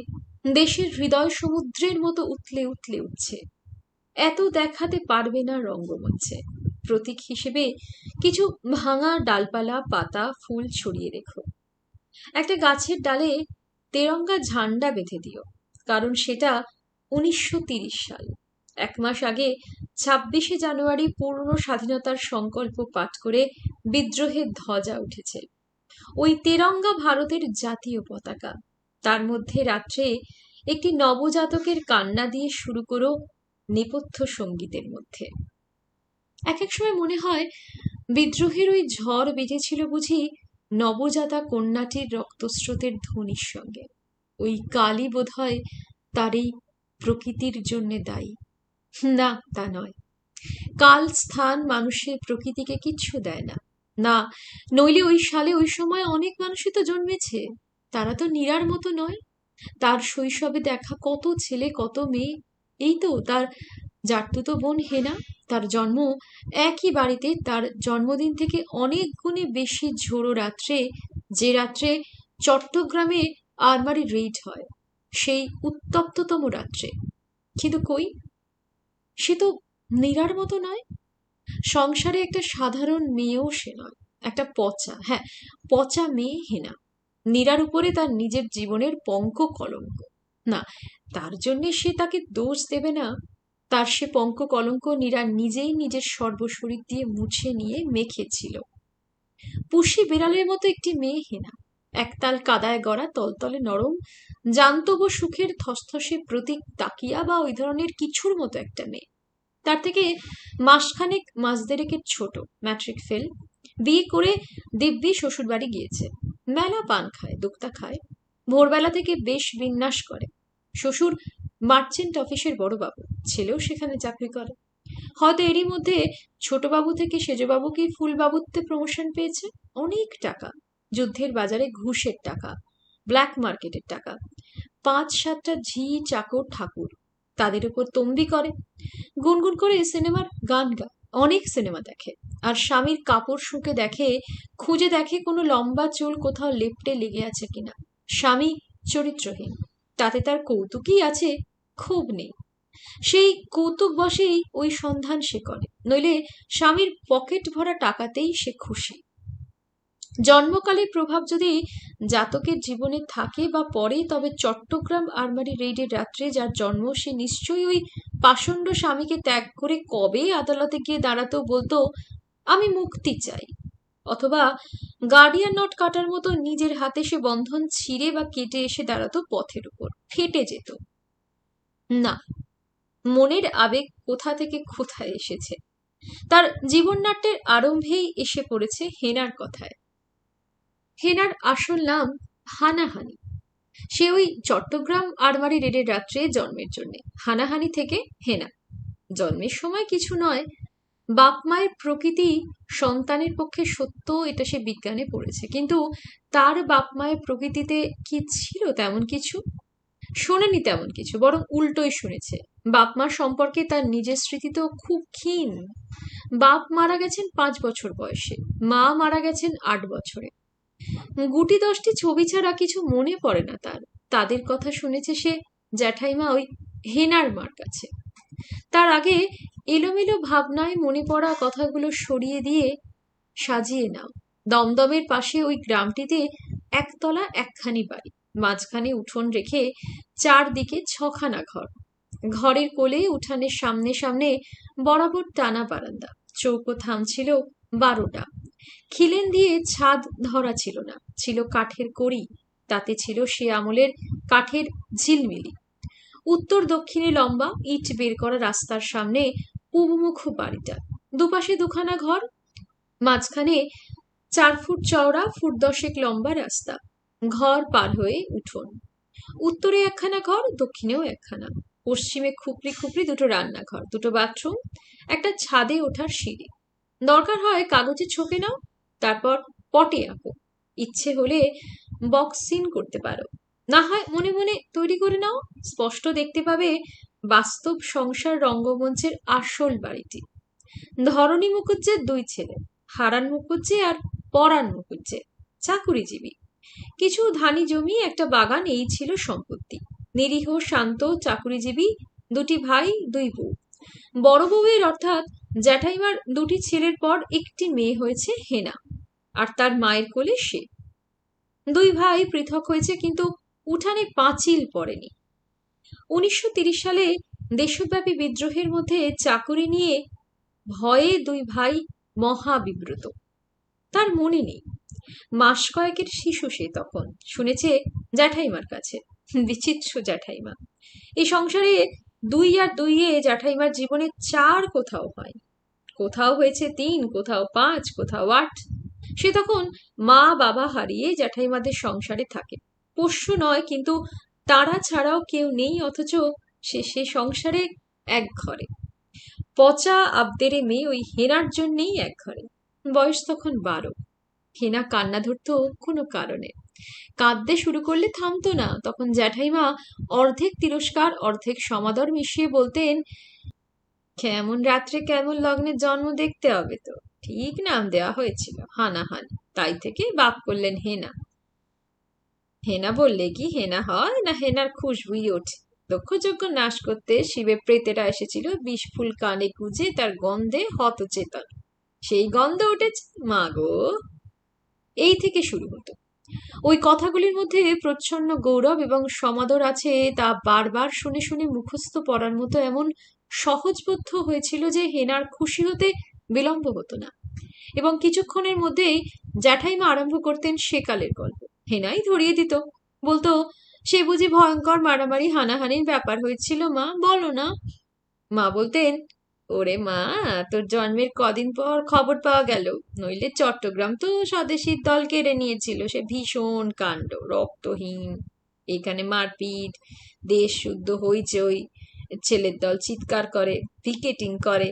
A: দেশের হৃদয় সমুদ্রের মতো উথলে উথলে উঠছে। এত দেখাতে পারবে না রঙ্গমঞ্চে। প্রতীক হিসেবে কিছু ভাঙা ডালপালা, পাতা, ফুল ছড়িয়ে রেখো। একটা গাছের ডালে তেরঙ্গা ঝান্ডা বেঁধে দিও, কারণ সেটা 1930 সাল। 1 মাস আগে 26শে জানুয়ারি পূর্ণ স্বাধীনতার সংকল্প পাঠ করে বিদ্রোহের ধ্বজা উঠেছে। ওই তেরঙ্গা ভারতের জাতীয় পতাকা। তার মধ্যে রাত্রে একটি নবজাতকের কান্না দিয়ে শুরু করো নেপথ্য সঙ্গীতের মধ্যে। এক এক সময় মনে হয় বিদ্রোহের ওই ঝড় বেজেছিল বুঝি নবজাতা কন্যাটির রক্তস্রোতের ধ্বনির সঙ্গে। ওই কালই বোধ হয় তার এই প্রকৃতির জন্য দায়ী। না, তা নয়। কাল, স্থান মানুষের প্রকৃতিকে কিচ্ছু দেয় না। না, নইলে ওই সালে ওই সময় অনেক মানুষই তো জন্মেছে। তারা তো নীরার মতো নয়। তার শৈশবে দেখা কত ছেলে, কত মেয়ে। এই তো তার জারতুতো বোন হেনা, তার জন্ম একই বাড়িতে, তার জন্মদিন থেকে অনেক গুণে বেশি ঝোড়ো রাত্রে, যে রাত্রে চট্টগ্রামে আরমারি রেইড হয়, সেই উত্তপ্ততম রাত্রে। কিন্তু কই, সে তো নীরার মতো নয়। সংসারে একটা সাধারণ মেয়েও সে নয়, একটা পচা, হ্যাঁ, পচা মেয়ে হেনা। নীরার উপরে তার নিজের জীবনের পঙ্ক কলঙ্ক। না, তার জন্যে সে তাকে দোষ দেবে না। তার সে পঙ্ক কলঙ্ক নীরা নিজেই নিজের সর্বশরীর দিয়ে মুছে নিয়ে মেখেছিল। পুষি বিড়ালের মতো একটি মেয়ে হেনা, একতাল কাদায় গড়া, তলতলে নরম, জান্তব সুখের থসথসে প্রতীক তাকিয়া বা ওই ধরনের কিছুর মতো একটা মেয়ে। তার থেকে মাসখানেক, মাস দেড়েকের ছোট, ম্যাট্রিক ফেল, বিয়ে করে দিব্যি শ্বশুর বাড়ি গিয়েছে। মেলা পান খায়, দুক্তা খায়, ভোরবেলা থেকে বেশ বিন্যাস করে। শ্বশুর মার্চেন্ট অফিসের বড় বাবু, ছেলেও সেখানে চাকরি করে। হয়তো এরই মধ্যে ছোটবাবু থেকে সেজবাবু কি ফুলবাবুত্বে প্রমোশন পেয়েছে। অনেক টাকা, যুদ্ধের বাজারে ঘুষের টাকা, ব্ল্যাক মার্কেটের টাকা। 5-7টা ঝি চাকর ঠাকুর তাদের উপর তম্বি করে। গুনগুন করে সিনেমার গান গায়, অনেক সিনেমা দেখে। আর স্বামীর কাপড় শুকে দেখে, খুঁজে দেখে কোনো লম্বা চুল কোথাও লেপ্টে লেগে আছে কিনা। স্বামী চরিত্রহীন, তাতে তার কৌতুকই আছে, ক্ষোভ নেই। সেই কৌতুক বসেই ওই সন্ধান সে করে, নইলে স্বামীর পকেট ভরা টাকাতেই সে খুশি। জন্মকালের প্রভাব যদি জাতকের জীবনে থাকে বা পড়ে, তবে চট্টগ্রাম আরমারি রেইডের রাত্রে যার জন্ম, সে নিশ্চয়ই ওই পাষণ্ড স্বামীকে ত্যাগ করে কবে আদালতে গিয়ে দাঁড়াতো, বলতো আমি মুক্তি চাই। অথবা গার্ডিয়ান নট কাটার মতো নিজের হাতে সে বন্ধন ছিঁড়ে বা কেটে এসে দাঁড়াতো পথের উপর, ফেটে যেত। না, মনের আবেগ কোথা থেকে কোথায় এসেছে। তার জীবননাট্যের আরম্ভেই এসে পড়েছে হেনার কথায়। হেনার আসল নাম হানাহানি। সে ওই চট্টগ্রাম আরমারি রেডের রাত্রে জন্মের জন্যে। হানাহানি থেকে হেনা। জন্মের সময় কিছু নয়, বাপ মায়ের প্রকৃতি সন্তানের পক্ষে সত্য, এটা সে বিজ্ঞানে পড়েছে। কিন্তু তার বাপ মায়ের প্রকৃতিতে কি ছিল তেমন কিছু? শোনেনি তেমন কিছু, বরং উল্টোই শুনেছে। বাপ মা সম্পর্কে তার নিজের স্মৃতি তো খুব ক্ষীণ। বাপ মারা গেছেন 5 বছর বয়সে, মা মারা গেছেন 8 বছরে। গুটি 10টি ছবি ছাড়া কিছু মনে পড়ে না তার। তাদের কথা শুনেছে সে জ্যাঠাইমা ওই হেনার মার কাছে। তার আগে এলোমেলো ভাবনায় মনে পড়া কথাগুলো সরিয়ে দিয়ে সাজিয়ে নাও। দমদমের পাশে ওই গ্রামটিতে একতলা একখানি বাড়ি, মাঝখানে উঠোন রেখে চারদিকে 6খানা ঘর। ঘরের কোলে উঠানের সামনে সামনে বরাবর টানা বারান্দা, চৌকো থাম ছিল 12টা। খিলেন দিয়ে ছাদ ধরা ছিল না, ছিল কাঠের কড়ি, তাতে ছিল সে আমলের কাঠের ঝিলমিলি। উত্তর দক্ষিণে লম্বা ইট বের করা রাস্তার সামনে পূবমুখ বাড়িটা, দুপাশে 2খানা ঘর, মাঝখানে 4 ফুট চওড়া 1 ফুট 10 লম্বা রাস্তা। ঘর পার হয়ে উঠোন। উত্তরে 1খানা ঘর, দক্ষিণেও 1খানা। পশ্চিমে খুপড়ি খুপড়ি 2টো রান্নাঘর, 2টো বাথরুম, একটা ছাদে ওঠার সিঁড়ি। দরকার হয় কাগজে ছকে নাও, তারপর পটে আঁকো। ইচ্ছে হলে বক্স সিন করতে পারো, না হয় মনে মনে তৈরি করে নাও। স্পষ্ট দেখতে পাবে বাস্তব সংসার রঙ্গমঞ্চের আসল বাড়িটি। ধরণী মুখুজ্জের 2 ছেলে, হারান মুখুজ্জে আর পরাণ মুখুজ্জে, চাকুরিজীবী। কিছু ধানি জমি, একটা বাগান, এই ছিল সম্পত্তি। নিরীহ শান্ত চাকুরিজীবী 2টি ভাই 2 বউ। বড় বউয়ের অর্থাৎ জ্যাঠাইমার 2টি ছেলের পর একটি মেয়ে হয়েছে হেনা, আর তার মায়ের কোলে সে। 2 ভাই পৃথক হয়েছে, কিন্তু উঠানে পাঁচিল পড়েনি। 1930 সালে দেশব্যাপী বিদ্রোহের মধ্যে চাকুরি নিয়ে ভয়ে 2 ভাই মহাবিব্রত। তার মনে নেই, মাস কয়েকের শিশু সে তখন। শুনেছে জ্যাঠাইমার কাছে। বিচিত্র জ্যাঠাইমা। এই সংসারে 2 আর 2 জ্যাঠাইমার জীবনে 4 কোথাও হয়, কোথাও হয়েছে 3, কোথাও 5, কোথাও 8। সে তখন মা বাবা হারিয়ে জ্যাঠাইমাদের সংসারে থাকে। পোষ্য নয়, কিন্তু তারা ছাড়াও কেউ নেই, অথচ সে সংসারে এক ঘরে। পচা আবদেরে মেয়ে ওই হেনার জন্যেই এক ঘরে। বয়স তখন 12। হেনা কান্না ধরতো কোনো কারণে, কাঁদতে শুরু করলে থামতো না। তখন জ্যাঠাইমা অর্ধেক তিরস্কার অর্ধেক সমাদর মিশিয়ে বলতেন, কেমন রাত্রে কেমন লগ্নের জন্ম দেখতে হবে তো, ঠিক নাম দেওয়া হয়েছিল হানাহান, তাই থেকে বাপ করলেন হেনা। হেনা বললে কি হেনা হয়, না হেনার খুশবুই ওঠে। দক্ষযজ্ঞ নাশ করতে শিবে প্রেতেরা এসেছিল, 20 ফুল কানে গুজে তার গন্ধে হতচেতন। সেই গন্ধ উঠেছে মা গো। এই থেকে শুরু হতো। ওই কথাগুলির মধ্যে প্রচ্ছন্ন গৌরব এবং সমাদর আছে, তা বারবার শুনে শুনে মুখস্থ পড়ার মতো এমন সহজবোধ্য হয়েছিল যে হেনার খুশি হতে বিলম্ব হতো না। এবং কিছুক্ষণের মধ্যেই জ্যাঠাইমা আরম্ভ করতেন সেকালের গল্প। হেনাই ধরিয়ে দিত, বলতো, সে বুঝি ভয়ঙ্কর মারামারি হানাহানির ব্যাপার হয়েছিল মা, বলো না। মা বলতেন, ওরে মা, তোর জন্মের কদিন পর খবর পাওয়া গেল, নইলে চট্টগ্রাম তো স্বদেশীর দল কেড়ে নিয়েছিল। সে ভীষণ কাণ্ড, রক্তহীন, এখানে মারপিট, দেশ শুদ্ধ হইচই, ছেলের দল চিৎকার করে, পিকেটিং করে,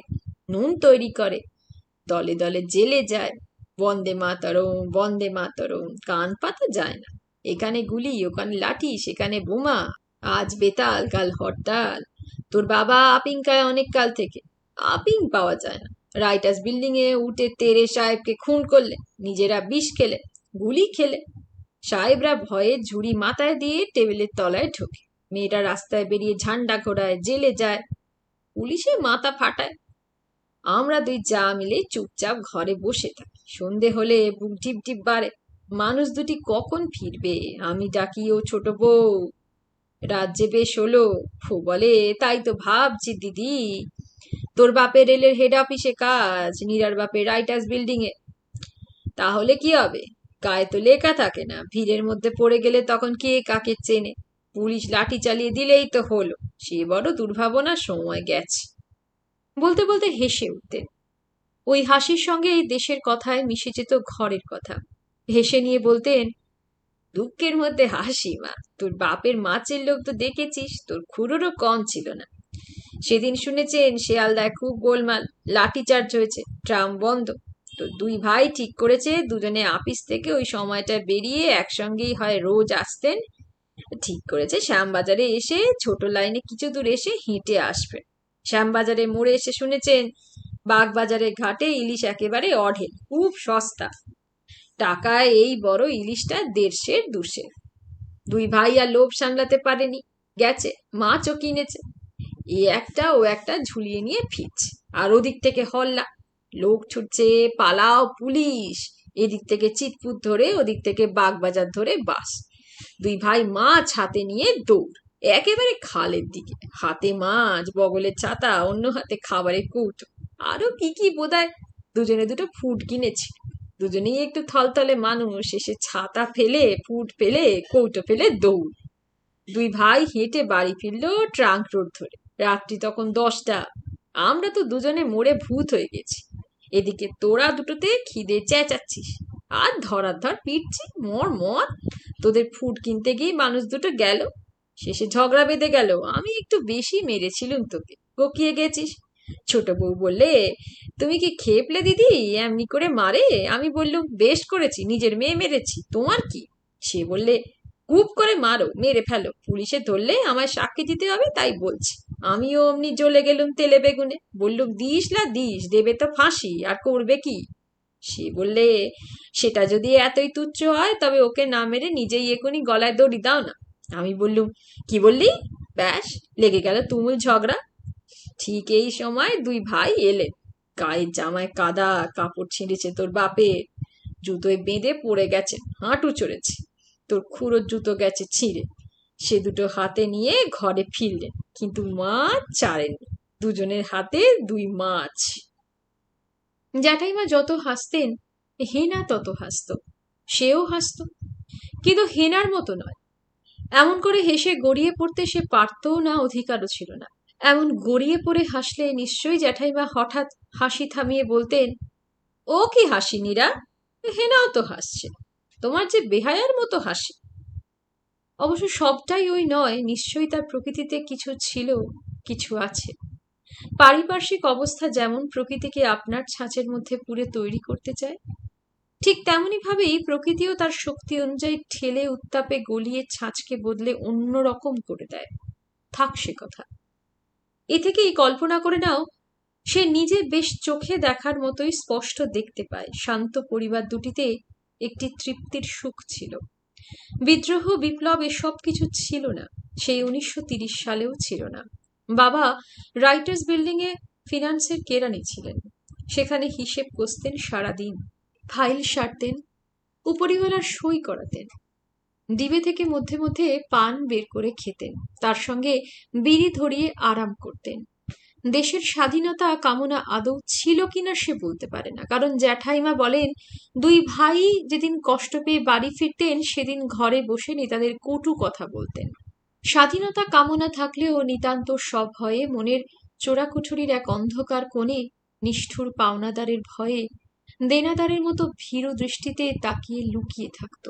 A: নুন তৈরি করে, দলে দলে জেলে যায়, বন্দে মাতরম বন্দে মাতরম, কান পাতা যায় না। এখানে গুলি, ওখানে লাঠি, সেখানে বোমা, আজ বেতাল কাল হরতাল। তোর বাবা আপিং খায় অনেক কাল থেকে, আপিং পাওয়া যায় না। রাইটার্স বিল্ডিং এ উঠে তেরে সাহেবকে খুন করলে, নিজেরা বিষ খেলে, গুলি খেলে। সাহেবরা ভয়ে ঝুড়ি মাথায় দিয়ে টেবিলের তলায় ঢোকে, মেয়েরা রাস্তায় বেরিয়ে ঝান্ডা ঘোরায়, জেলে যায়, পুলিশে মাথা ফাটায়। আমরা 2 যা মিলে চুপচাপ ঘরে বসে থাকি। সন্ধে হলে বুক ঢিপ ঢিপ বাড়ে, মানুষ দুটি কখন ফিরবে। আমি ডাকি, ও ছোট বউ, রাজ্যে বেশ হলো। ফু বলে, তাই তো ভাবছি দিদি। তোর বাপের রেলের হেড অফিসে কাজ, নীরার বাপের রাইটার্স বিল্ডিং এ। তাহলে কি হবে, গায়ে তো লেখা থাকে না, ভিড়ের মধ্যে পড়ে গেলে তখন কে কাকে চেনে। পুলিশ লাঠি চালিয়ে দিলেই তো হলো। সে বড় দুর্ভাবনা, সময় গেছে। বলতে বলতে হেসে উঠতেন। ওই হাসির সঙ্গে এই দেশের কথায় মিশে যেত ঘরের কথা। হেসে নিয়ে বলতেন, দুঃখের মধ্যে হাসি মা, তোর বাপের মাছের লোক তো দেখেছিস, তোর খুড়োরও কম ছিল না। সেদিন শুনেছেন শিয়ালদায় খুব গোলমাল, লাঠিচার্জ হয়েছে, ট্রাম বন্ধ। তো 2 ভাই ঠিক করেছে দুজনে আপিস থেকে ওই সময়টায় বেরিয়ে একসঙ্গেই হয় রোজ আসতেন। ঠিক করেছে শ্যামবাজারে এসে ছোট লাইনে কিছু দূর এসে হেঁটে আসবে। শ্যামবাজারে মোড়ে এসে শুনেছেন বাগবাজারের ঘাটে ইলিশ একেবারে অঢেল, খুব সস্তা। টাকায় এই বড় ইলিশটা 150-200। দুই ভাই আর লোভ সামলাতে পারেনি, গেছে মাছও কিনেছে। এ একটা ও একটা ঝুলিয়ে নিয়ে ফিরছে, আর ওদিক থেকে হল্লা, লোক ছুটছে, পালাও পুলিশ। এদিক থেকে চিতপুর ধরে, ওদিক থেকে বাগবাজার ধরে বাস। দুই ভাই মাছ হাতে নিয়ে দৌড় একেবারে খালের দিকে, হাতে মাছ, বগলের ছাতা, অন্য হাতে খাবারের কৌটো, আরো কি কি বোধহয়। দুজনে দুটো ফুড কিনেছি। দুজনেই একটু থলথলে মানুষ, এসে ছাতা ফেলে, ফুড ফেলে, কৌটো ফেলে দৌড়। দুই ভাই হেঁটে বাড়ি ফিরলো ট্রাঙ্ক রোড ধরে। রাত্রি তখন 10টা। আমরা তো দুজনে মরে ভূত হয়ে গেছি। এদিকে তোরা দুটোতে খিদে চেঁচাচ্ছিস, আর ধরার ধর পিটছি, মর মর। তোদের ফুড কিনতে গিয়ে মানুষ দুটো গেল, শেষে ঝগড়া বেঁধে গেল। আমি একটু বেশি মেরেছিলুম তোকে, গকিয়ে গেছিস। ছোট বউ বললে, তুমি কি খেপলে দিদি, এমনি করে মারে? আমি বললুম, বেশ করেছি, নিজের মেয়ে মেরেছি, তোমার কি? সে বললে, খুব করে মারো, মেরে ফেলো, পুলিশে ধরলে আমায় সাক্ষী দিতে হবে, তাই বলছি। আমিও অমনি জ্বলে গেলুম তেলে বেগুনে, বললুম, দিস না দিস, দেবে তো ফাঁসি, আর করবে কি? সে বললে, সেটা যদি এতই তুচ্ছ হয়, তবে ওকে না মেরে নিজেই এখনই গলায় দড়ি দাও না। আমি বললুম, কি বললি? ব্যাস, লেগে গেল তুমুল ঝগড়া। ঠিক এই সময় দুই ভাই এলেন। গায়ের জামায় কাদা, কাপড় ছিঁড়েছে তোর বাপের, জুতোয় বেঁধে পড়ে গেছে, হাঁটু চড়েছে, তোর খুঁড়োর জুতো গেছে ছিঁড়ে। সে দুটো হাতে নিয়ে ঘরে ফিরলেন, কিন্তু মাছ ছাড়েননি। দুজনের হাতে দুই মাছ। জ্যাঠাইমা যত হাসতেন, হেনা তত হাসত। সেও হাসত, কিন্তু হেনার মতো নয়। এমন করে হেসে গড়িয়ে পড়তে সে পারতও না, অধিকারও ছিল না। এমন গড়িয়ে পড়ে হাসলে নিশ্চয়ই জ্যাঠাইমা হঠাৎ হাসি থামিয়ে বলতেন, ও কি হাসি নীরা, হেনাও তো হাসছে, তোমার যে বেহায়ার মতো হাসি। অবশ্য সবটাই ওই নয়, নিশ্চয়ই তার প্রকৃতিতে কিছু ছিল, কিছু আছে। পারিপার্শ্বিক অবস্থা যেমন প্রকৃতিকে আপনার ছাঁচের মধ্যে পুরে তৈরি করতে চায়, ঠিক তেমনি ভাবেই প্রকৃতিও তার শক্তি অনুযায়ী ঠেলে উত্তাপে গলিয়ে ছাঁচকে বদলে অন্য রকম করে দেয়। থাক সে কথা। এ থেকেই কল্পনা করে নাও, সে নিজে বেশ চোখে দেখার মতোই স্পষ্ট দেখতে পায়, শান্ত পরিবার দুটিতে একটি তৃপ্তির সুখ ছিল। বিদ্রোহ, বিপ্লব এসব কিছু ছিল না, সেই 1930 সালেও ছিল না। বাবা রাইটার্স বিল্ডিং এ ফিনান্সের কেরানি ছিলেন। সেখানে হিসেব কষতেন সারাদিন, ফাইল সারতেন, উপরিওয়ালার সই করাতেন। ডিবে থেকে মধ্যে মধ্যে পান বের করে খেতেন, তার সঙ্গে বিড়ি ধরিয়ে আরাম করতেন। দেশের স্বাধীনতা কামনা আদৌ ছিল কিনা সে বলতে পারে না, কারণ জ্যাঠাইমা বলেন, দুই ভাই যেদিন কষ্ট পেয়ে বাড়ি ফিরতেন, সেদিন ঘরে বসে নেতাদের কটু কথা বলতেন। স্বাধীনতা কামনা থাকলেও নিতান্ত সভয়ে মনের চোরাকুঠুরির এক অন্ধকার কোণে নিষ্ঠুর পাওনাদারের ভয়ে দেনাদারের মতো ভীরু দৃষ্টিতে তাকিয়ে লুকিয়ে থাকত।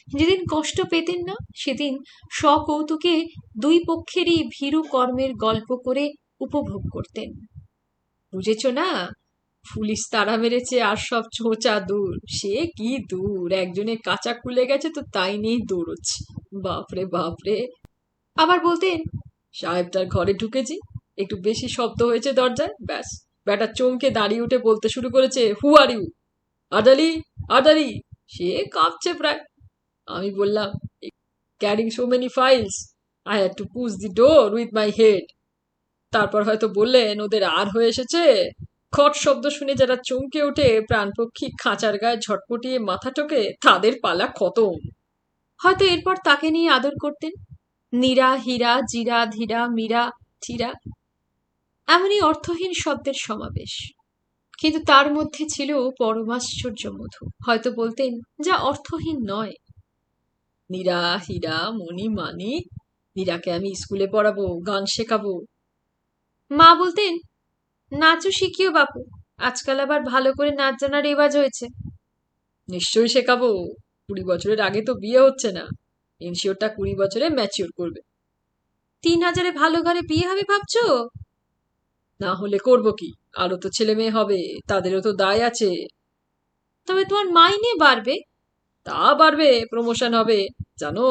A: যেদিন কষ্ট পেতেন না, সেদিন সকৌতুকে দুই পক্ষেরই ভীরু কর্মের গল্প করে উপভোগ করতেন। বুঝেছ না, পুলিশ তাড়া মেরেছে আর সব ছোঁচা দূর। সে কি দূর, একজনে কাঁচা খুলে গেছে তো তাই নিয়েই দৌড়চ্ছে। বাপরে বাপরে। আবার বলতেন, সাহেবটার ঘরে ঢুকেছি, একটু বেশি শব্দ হয়েছে দরজায়, ব্যাস ব্যাটা চমকে দাঁড়িয়ে উঠে বলতে শুরু করেছে, হু আর ইউ? আডালি, আডালি। সে কাঁপছে প্রায়। আমি বললাম, carrying so many files, I had to push the door with my head. তারপর হয়তো বললেন, ওদের আর হয়ে এসেছে। খট শব্দ শুনে যারা চমকে ওঠে, প্রাণপক্ষী খাঁচার গায়ে ঝটপটিয়ে মাথা ঠোকে, তাদের পালা খতম। হয়তো এরপর তাকে নিয়ে আদর করতেন, নীরা, হীরা, জিরা, ধীরা, মীরা, চিরা, এমনই অর্থহীন শব্দের সমাবেশ। কিন্তু তার মধ্যে ছিল পরমাশ্চর্য মধু। হয়তো বলতেন, যা অর্থহীন নয়। নীরা, হীরা, মণি, মানিক, নীরাকে আমি স্কুলে পড়াবো, গান শেখাবো। মা বলতেন, নাচও শিখিও বাপু, আজকাল আবার ভালো করে নাচ জানার রেওয়াজ হয়েছে। নিশ্চয়ই শেখাবো, 20 বছরের আগে তো বিয়ে হচ্ছে না, ইনশিওরটা 20 বছরে ম্যাচিওর করবে। 3000-এ ভালো ঘরে বিয়ে হবে ভাবছো? না হলে করবো কি, আরো তো ছেলে মেয়ে হবে, তাদেরও তো দায় আছে। তবে তোমার মাইনে বাড়বে। তা বাড়বে, প্রমোশন হবে। জানো,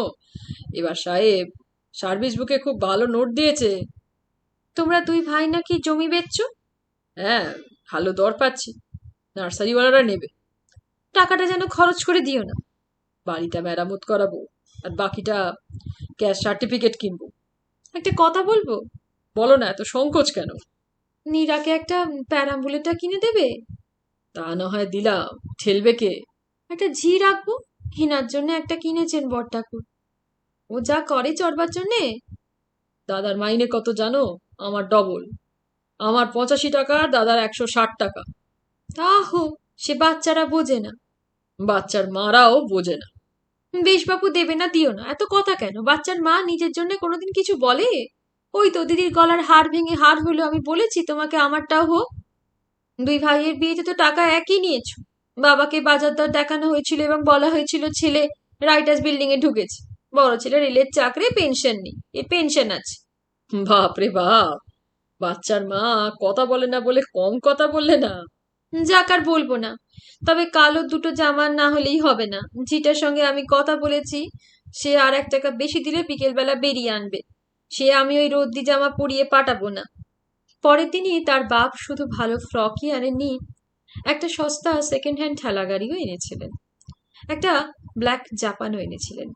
A: এবার সাহেব সার্ভিস বুকে খুব ভালো নোট দিয়েছে। তোমরা দুই ভাই নাকি জমি বেচছো? হ্যাঁ, ভালো দর পাচ্ছি, নার্সারিওয়ালারা নেবে। টাকাটা যেন খরচ করে দিও না। বাড়িটা মেরামত করাবো, আর বাকিটা ক্যাশ সার্টিফিকেট কিনবো। একটা কথা বলবো? বলো না, এত সংকোচ কেন? নীরাকে একটা প্যারাম্বুলেটটা কিনে দেবে? তা না হয় দিলাম, ঠেলবে কে? একটা ঝি রাখবো। হিনার জন্য একটা কিনেছেন বড় ঠাকুর। ও যা করে চড়বার জন্যে। দাদার মাইনে কত জানো? আমার ডবল। আমার 85 টাকা, দাদার 160 টাকা। আহো, সে বাচ্চারা বোঝে না। বাচ্চার মারাও বোঝে না। বেশ বাপু, দেবে না দিও না, এত কথা কেন? বাচ্চার মা নিজের জন্য কোনোদিন কিছু বলে? ওই তো দিদির গলার হাড় ভেঙে হাড় হলো, আমি বলেছি তোমাকে আমারটাও হোক। দুই ভাইয়ের বিয়েতে তো টাকা একই নিয়েছো। বাবাকে বাজার দর দেখানো হয়েছিল এবং বলা হয়েছিল ছেলে রাইটার্স বিল্ডিং এ ঢুকেছে। বড় ছেলে রেলের চাকরি, পেনশন নেই, এর পেনশন আছে। বাপরে বাপ! বাচ্চার মা কথা বলে না বলে কম কথা বললে না? যাক, আর বলবো না। তবে কালো দুটো জামা না হলেই হবে না। যেটার সঙ্গে আমি কথা বলেছি সে আর 1 টাকা বেশি দিলে বিকেলবেলা বেরিয়ে আনবে। সে আমি ওই রদ্দি জামা পরিয়ে পাঠাবো না। পরের দিনই তার বাপ শুধু ভালো ফ্রকই আনেননি, একটা সস্তা সেকেন্ড হ্যান্ড ঠেলা গাড়িও এনেছিলেন। একটা ব্ল্যাক জাপানও এনেছিলেন।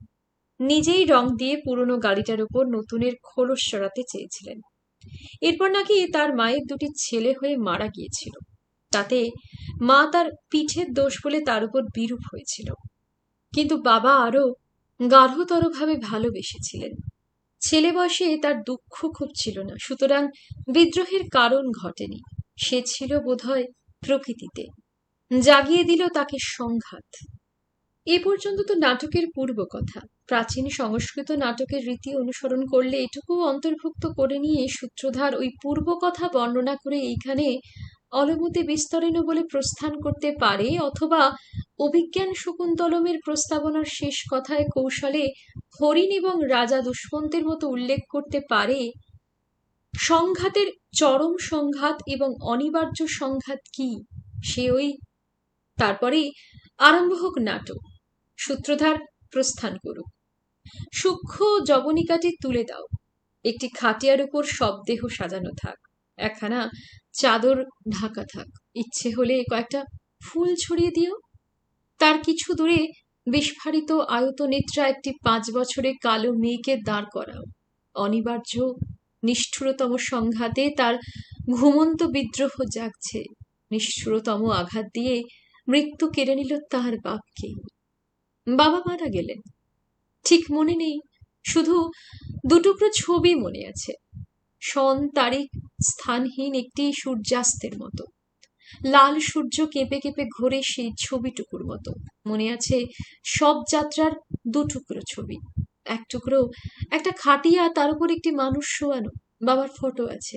A: নিজেই রং দিয়ে পুরনো গাড়িটার উপর নতুনের খোলস সরাতে চেয়েছিলেন। এরপর নাকি তার মায়ের 2টি ছেলে হয়ে মারা গিয়েছিল। তাতে মা তার পিঠের দোষ বলে তার উপর বিরূপ হয়েছিল। কিন্তু বাবা আরো গাঢ়তরভাবে ভালোবেসেছিলেন। ছেলে বয়সে তার দুঃখ খুব ছিল না, সুতরাং বিদ্রোহের কারণ ঘটেনি। সে ছিল বোধহয় প্রকৃতিতে। জাগিয়ে দিল তাকে সংঘাত। এ পর্যন্ত তো নাটকের পূর্ব কথা। প্রাচীন সংস্কৃত নাটকের রীতি অনুসরণ করলে এটুকু অন্তর্ভুক্ত করে নিয়ে সূত্রধার ওই পূর্ব কথা বর্ণনা করে এইখানে অলমতে বিস্তরেণ বলে প্রস্থান করতে পারে, অথবা অভিজ্ঞান শকুন্তলমের প্রস্তাবনার শেষ কথায় কৌশলে হরিণ এবং রাজা দুষ্মন্তের মতো উল্লেখ করতে পারে, সংঘাতের চরম সংঘাত এবং অনিবার্য সংঘাত কি সে ওই। তারপরেই আরম্ভ হোক নাটক। সূত্রধার প্রস্থান করুক। সূক্ষ্ম জবনিকাটি তুলে দাও। একটি খাটিয়ার উপর সব দেহ সাজানো থাক, একখানা চাদর ঢাকা থাক। ইচ্ছে হলে কয়েকটা ফুল ছড়িয়ে দিও। তার কিছু দূরে বিস্ফারিত আয়তনেত্রা একটি 5 বছরের কালো মেয়েকে দাঁড় করাও। অনিবার্য নিষ্ঠুরতম সংঘাতে তার ঘুমন্ত বিদ্রোহ জাগছে। নিষ্ঠুরতম আঘাত দিয়ে মৃত্যু কেড়ে নিল তার বাপকে। বাবা মারা গেলেন, ঠিক মনে নেই, শুধু 2 টুকরো ছবি মনে আছে। সন তারিখ স্থানহীন একটি সূর্যাস্তের মতো। লাল সূর্য কেঁপে কেঁপে ঘোরে সেই ছবিটুকুর মতো। মনে আছে সব যাত্রার 2 টুকরো ছবি। এক টুকরো একটা খাটিয়া, তার উপর একটি মানুষ শোয়ানো। বাবার ফটো আছে,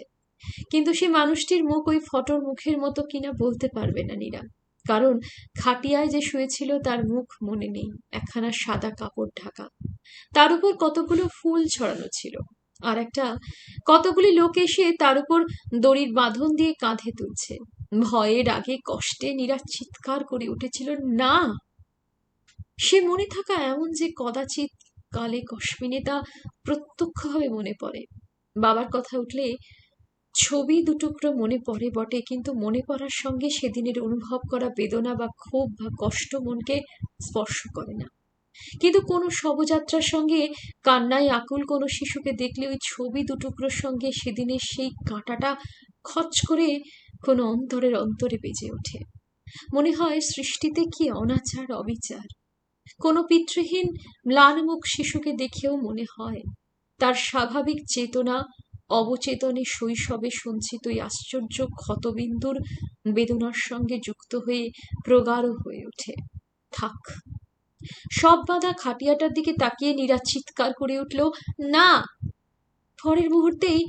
A: কিন্তু সে মানুষটির মুখ ওই ফটোর মুখের মতো কিনা বলতে পারবে না নীরা। কারণ খাটিয়ায় যে শুয়েছিল তার মুখ মনে নেই। একখানা সাদা কাপড় ঢাকা, তার উপর কতগুলো ফুল ছড়ানো ছিল। আর একটা কতগুলি লোক এসে তার উপর দড়ির বাঁধন দিয়ে কাঁধে তুলছে। ভয়ে রাগে কষ্টে নীরা চিৎকার করে উঠেছিল, না! সে মনে থাকা এমন যে কদাচিৎ কালে কস্মিনে তা প্রত্যক্ষভাবে মনে পড়ে। বাবার কথা উঠলে ছবি 2 টুকরো মনে পড়ে বটে, কিন্তু মনে পড়ার সঙ্গে সেদিনের অনুভব করা বেদনা বা ক্ষোভ বা কষ্ট মনকে স্পর্শ করে না। কিন্তু কোনো শবযাত্রার সঙ্গে কান্নায় আকুল কোনো শিশুকে দেখলে ওই ছবি 2 টুকরোর সঙ্গে সেদিনের সেই কাঁটাটা খচ করে কোনো অন্তরের অন্তরে বেজে ওঠে। মনে হয় সৃষ্টিতে কি অনাচার অবিচার। কোনো পিতৃহীন ম্লানমুখ শিশুকে দেখেও মনে হয় তার স্বাভাবিক চেতনা অবচেতনে শৈশবে সঞ্চিত ওই আশ্চর্য ক্ষতবিন্দুর বেদনার সঙ্গে যুক্ত হয়ে প্রগাঢ় হয়ে ওঠে। থাক। সব বাঁধা খাটিয়াটার দিকে তাকিয়ে নীরা চিৎকার করে উঠল, না! পরের মুহূর্তেই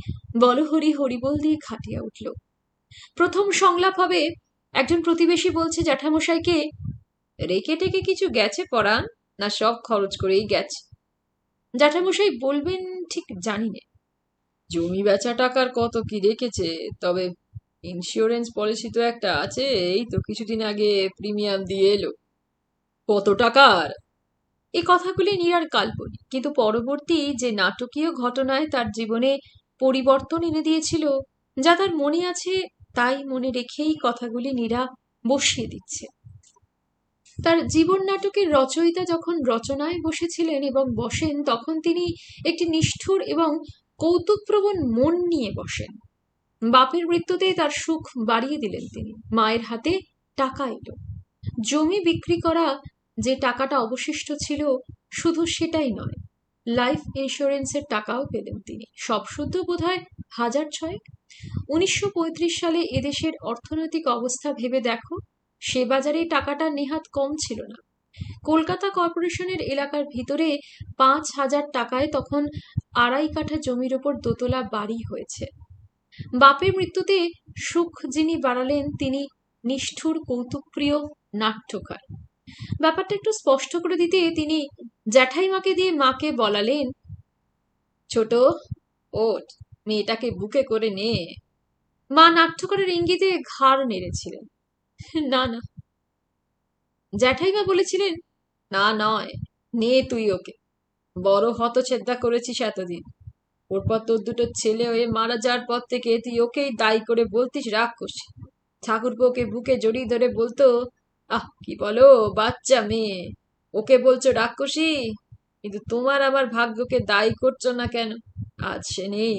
A: বলহরি হরিবোল দিয়ে খাটিয়া উঠল। প্রথম সংলাপ হবে, একজন প্রতিবেশী বলছে জ্যাঠামশাইকে, রেখে টেকে কিছু গেছে পরাণ, না সব খরচ করেই গেছে? জ্যাঠামশাই বলবেন ঠিক জানি নে। জমি বেচা টাকার কত কি রেখেছে, তবে ইন্স্যুরেন্স পলিসি তো একটা আছে, এই তো কিছুদিন আগে প্রিমিয়াম দিয়ে এলো। কত টাকার? এই কথাগুলি নীরার কাল্পনিক, কিন্তু পরবর্তী যে নাটকীয় ঘটনায় তার জীবনে পরিবর্তন এনে দিয়েছিল, যা তার মনে আছে তাই মনে রেখেই কথাগুলি নীরা বসিয়ে দিচ্ছে। তার জীবন নাটকের রচয়িতা যখন রচনায় বসেছিলেন এবং বসেন, তখন তিনি একটি নিষ্ঠুর এবং কৌতুকপ্রবণ মন নিয়ে বসেন। বাপের মৃত্যুতে তার সুখ বাড়িয়ে দিলেন তিনি। মায়ের হাতে টাকা এলো, জমি বিক্রি করা যে টাকাটা অবশিষ্ট ছিল শুধু সেটাই নয়, লাইফ ইন্স্যুরেন্সের টাকাও পেলেন তিনি, সব শুদ্ধ বোধহয় 1,600। 1935 সালে এদেশের অর্থনৈতিক অবস্থা ভেবে দেখো, সে বাজারে টাকাটা নেহাত কম ছিল না। কলকাতা কর্পোরেশনের এলাকার ভিতরে 5,000 টাকায় তখন 2.5 কাঠা জমির ওপর দোতলা বাড়ি হয়েছে। বাপের মৃত্যুতে সুখ যিনি বাড়ালেন তিনি নিষ্ঠুর কৌতুকপ্রিয় নাট্যকার। ব্যাপারটা একটু স্পষ্ট করে দিতে তিনি জ্যাঠাইমাকে দিয়ে মাকে বলালেন, ছোট ওঠ, মেয়েটাকে বুকে করে নে। মা নাট্যকারের ইঙ্গিতে ঘাড় নেড়েছিলেন, না না। জ্যাঠাইমা বলেছিলেন, না নয়, নে তুই ওকে, বড় হতছেদ্দা করেছিস এতদিন, ওরপর তোর দুটো ছেলে হয়ে মারা যাওয়ার পর থেকে তুই ওকেই দায়ী করে বলতিস রাক্ষসী। ঠাকুরপো ওকে বুকে জড়িয়ে ধরে বলতো, আহ কি বলো বাচ্চা মেয়ে, ওকে বলছো রাক্ষসী, কিন্তু তোমার আবার ভাগ্যকে দায়ী করছো না কেন? আজ সে নেই,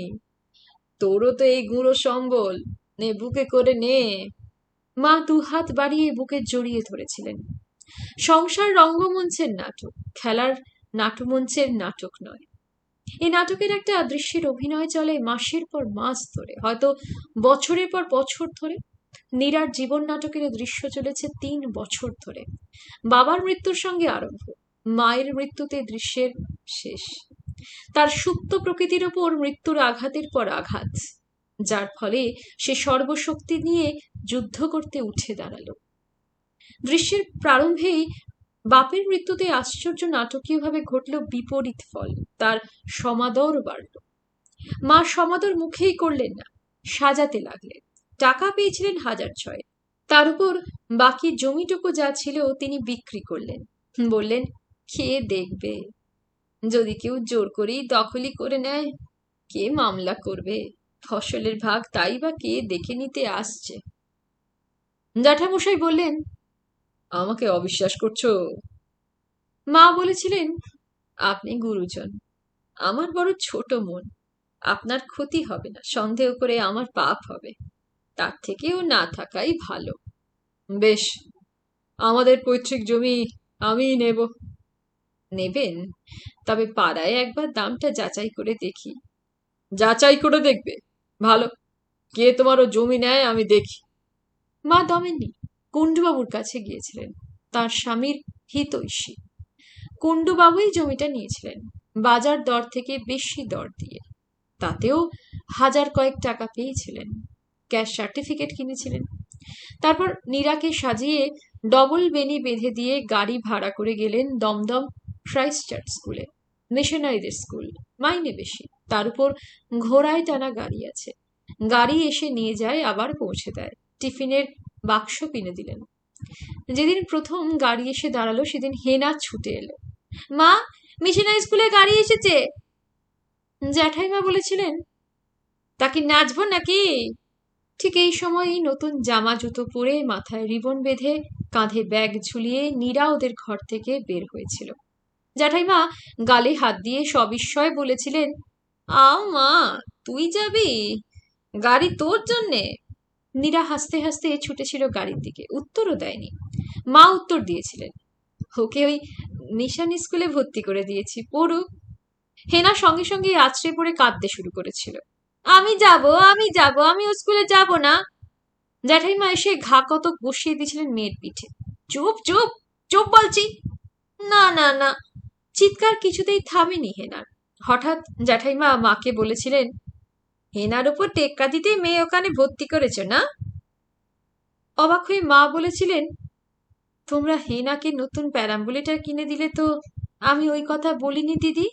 A: তোরও তো এই গুঁড়ো সম্বল, নে বুকে করে নে। মা দুহাত বাড়িয়ে বুকে জড়িয়ে ধরেছিলেন। সংসার রঙ্গমঞ্চের নাটক, খেলার নাটমঞ্চের নাটক নয়। এই নাটকের একটা দৃশ্যের অভিনয় চলে মাসের পর মাস ধরে, হয়তো বছরের পর বছর ধরে। নীরার জীবন নাটকের দৃশ্য চলেছে 3 বছর ধরে। বাবার মৃত্যুর সঙ্গে আরম্ভ, মায়ের মৃত্যুতে দৃশ্যের শেষ। তার সুপ্ত প্রকৃতির ওপর মৃত্যুর আঘাতের পর আঘাত, যার ফলে সে সর্বশক্তি নিয়ে যুদ্ধ করতে উঠে দাঁড়ালো। দৃশ্যের প্রারম্ভেই বাপের মৃত্যুতে আশ্চর্য নাটকীয়ভাবে ঘটল বিপরীত ফল, তার সমাদর বাড়ল। মা সমাদর মুখেই করলেন না, সাজাতে লাগলেন। টাকা পেয়েছিলেন 1,600, তার উপর বাকি জমিটুকু যা ছিল তিনি বিক্রি করলেন। বললেন, খেয়ে দেখবে, যদি কেউ জোর করেই দখলই করে নেয়, কে মামলা করবে? ফসলের ভাগ তাই বা কে দেখে নিতে আসছে? জ্যাঠামশাই বললেন, আমাকে অবিশ্বাস করছো? মা বলেছিলেন, আপনি গুরুজন, আমার বড় ছোট মন, আপনার ক্ষতি হবে না, সন্দেহ করে আমার পাপ হবে, তার থেকেও না থাকাই ভালো। বেশ, আমাদের পৈতৃক জমি আমিই নেব। নেবেন? তবে পাড়ায় একবার দামটা যাচাই করে দেখি। যাচাই করে দেখবে? ভালো, কে তোমারও জমি নেয় আমি দেখি। মা দমেননি, কুণ্ডুবাবুর কাছে গিয়েছিলেন, তার স্বামীর হিতৈষী। কুণ্ডুবাবুই জমিটা নিয়েছিলেন, বাজার দর থেকে বেশি দর দিয়ে। তাতেও 1,000 কয়েক টাকা পেয়েছিলেন। ক্যাশ সার্টিফিকেট কিনেছিলেন। তারপর নীরাকে সাজিয়ে ডবল বেনি বেঁধে দিয়ে গাড়ি ভাড়া করে গেলেন দমদম ক্রাইস্ট চার্চ স্কুলে। মিশনারিদের স্কুল, মাইনে বেশি, তার উপর ঘোড়ায় টানা গাড়ি আছে। গাড়ি এসে নিয়ে যায়, আবার পৌঁছে দেয়। টিফিনের বাক্স কিনে দিলেন। যেদিন প্রথম গাড়ি এসে দাঁড়ালো সেদিন হেনা ছুটে এলো, মা, মিশনারি স্কুলে গাড়ি এসেছে। জ্যাঠাইমা বলেছিলেন, তা কি নাচবো নাকি? ঠিক এই সময়ই নতুন জামা জুতো পরে, মাথায় রিবন বেঁধে, কাঁধে ব্যাগ ঝুলিয়ে নীরা ওদের ঘর থেকে বের হয়েছিল। জ্যাঠাইমা গালে হাত দিয়ে সবিস্ময়ে বলেছিলেন, আও মা, তুই যাবি? গাড়ি তোর জন্যে? নীরা হাসতে হাসতে ছুটেছিল গাড়ির দিকে, উত্তরও দেয়নি। মা উত্তর দিয়েছিলেন, ওকে ওই মিশন স্কুলে ভর্তি করে দিয়েছি, পড়ুক। হেনা সঙ্গে সঙ্গে আছড়ে পড়ে কাঁদতে শুরু করেছিল, আমি যাব, আমি যাব, আমি ও স্কুলে যাব না। জ্যাঠাইমা এসে ঘা কতক বসিয়ে দিয়েছিলেন মেয়ের পিঠে। চুপ চুপ চুপ বলছি। না না না। চিৎকার কিছুতেই থামেনি হেনার। হঠাৎ জ্যাঠাইমা মাকে বলেছিলেন, হেনার উপর টেক্কা দিতে মেয়ে ওখানে ভর্তি করেছ না? অবাক হয়ে মা বলেছিলেন, তোমরা হেনাকে নতুন প্যারাম্বুলেটার কিনে দিলে তো আমি ওই কথা বলিনি দিদি।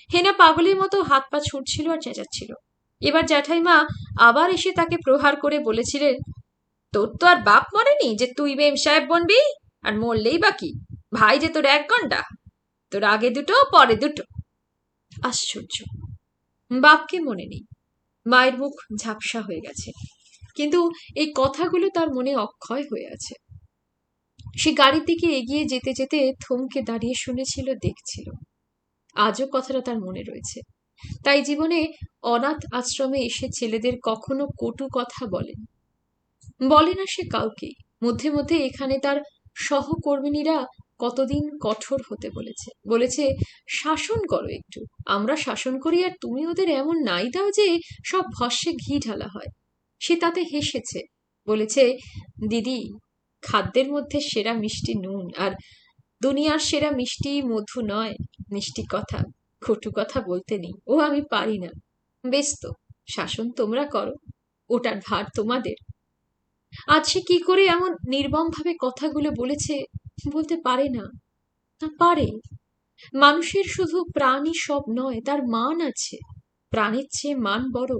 A: হেনা পাগলের মতো হাত পা ছুটছিল আর চেঁচাচ্ছিল। এবার জ্যাঠাইমা আবার এসে তাকে প্রহার করে বলেছিলেন, তোর তো আর বাপ মরেনি যে তুই মেম সাহেব বনবি, আর মরলেই বাকি, ভাই যে তোর 1 ঘন্টা, তোর আগে দুটো পরে দুটো। আশ্চর্য, বাপকে মনে নেই, মায়ের মুখ ঝাপসা হয়ে গেছে। কিন্তু এই কথাগুলো তার মনে অক্ষয় হয়ে আছে। সে গাড়ির দিকে এগিয়ে যেতে যেতে থমকে দাঁড়িয়ে শুনেছিল, দেখছিল। আজও কথাটা তার মনে রয়েছে। তাই জীবনে অনাথ আশ্রমে এসে ছেলেদের কখনো কটু কথা বলে না সে কাউকেই। মধ্যে মধ্যে এখানে তার সহকর্মিনীরা কতদিন কঠোর হতে বলেছে, বলেছে শাসন করো একটু, আমরা শাসন করি আর তুমি ওদের এমন নাই দাও যে সব ভস্যে ঘি ঢালা হয়। সে তাতে হেসেছে, বলেছে, দিদি, খাদ্যের মধ্যে সেরা মিষ্টি নুন, আর দুনিয়ার সেরা মিষ্টি মধু নয় মিষ্টি কথা। কটু কথা বলতে নেই, ও আমি পারি না। বেশ তো, শাসন তোমরা করো, ওটার ভার তোমাদের। আজ সে কি করে এমন নির্মম ভাবে কথাগুলো বলেছে বলতে পারে না। না, পারে। মানুষের শুধু প্রাণই সব নয়, তার মান আছে। প্রাণের চেয়ে মান বড়।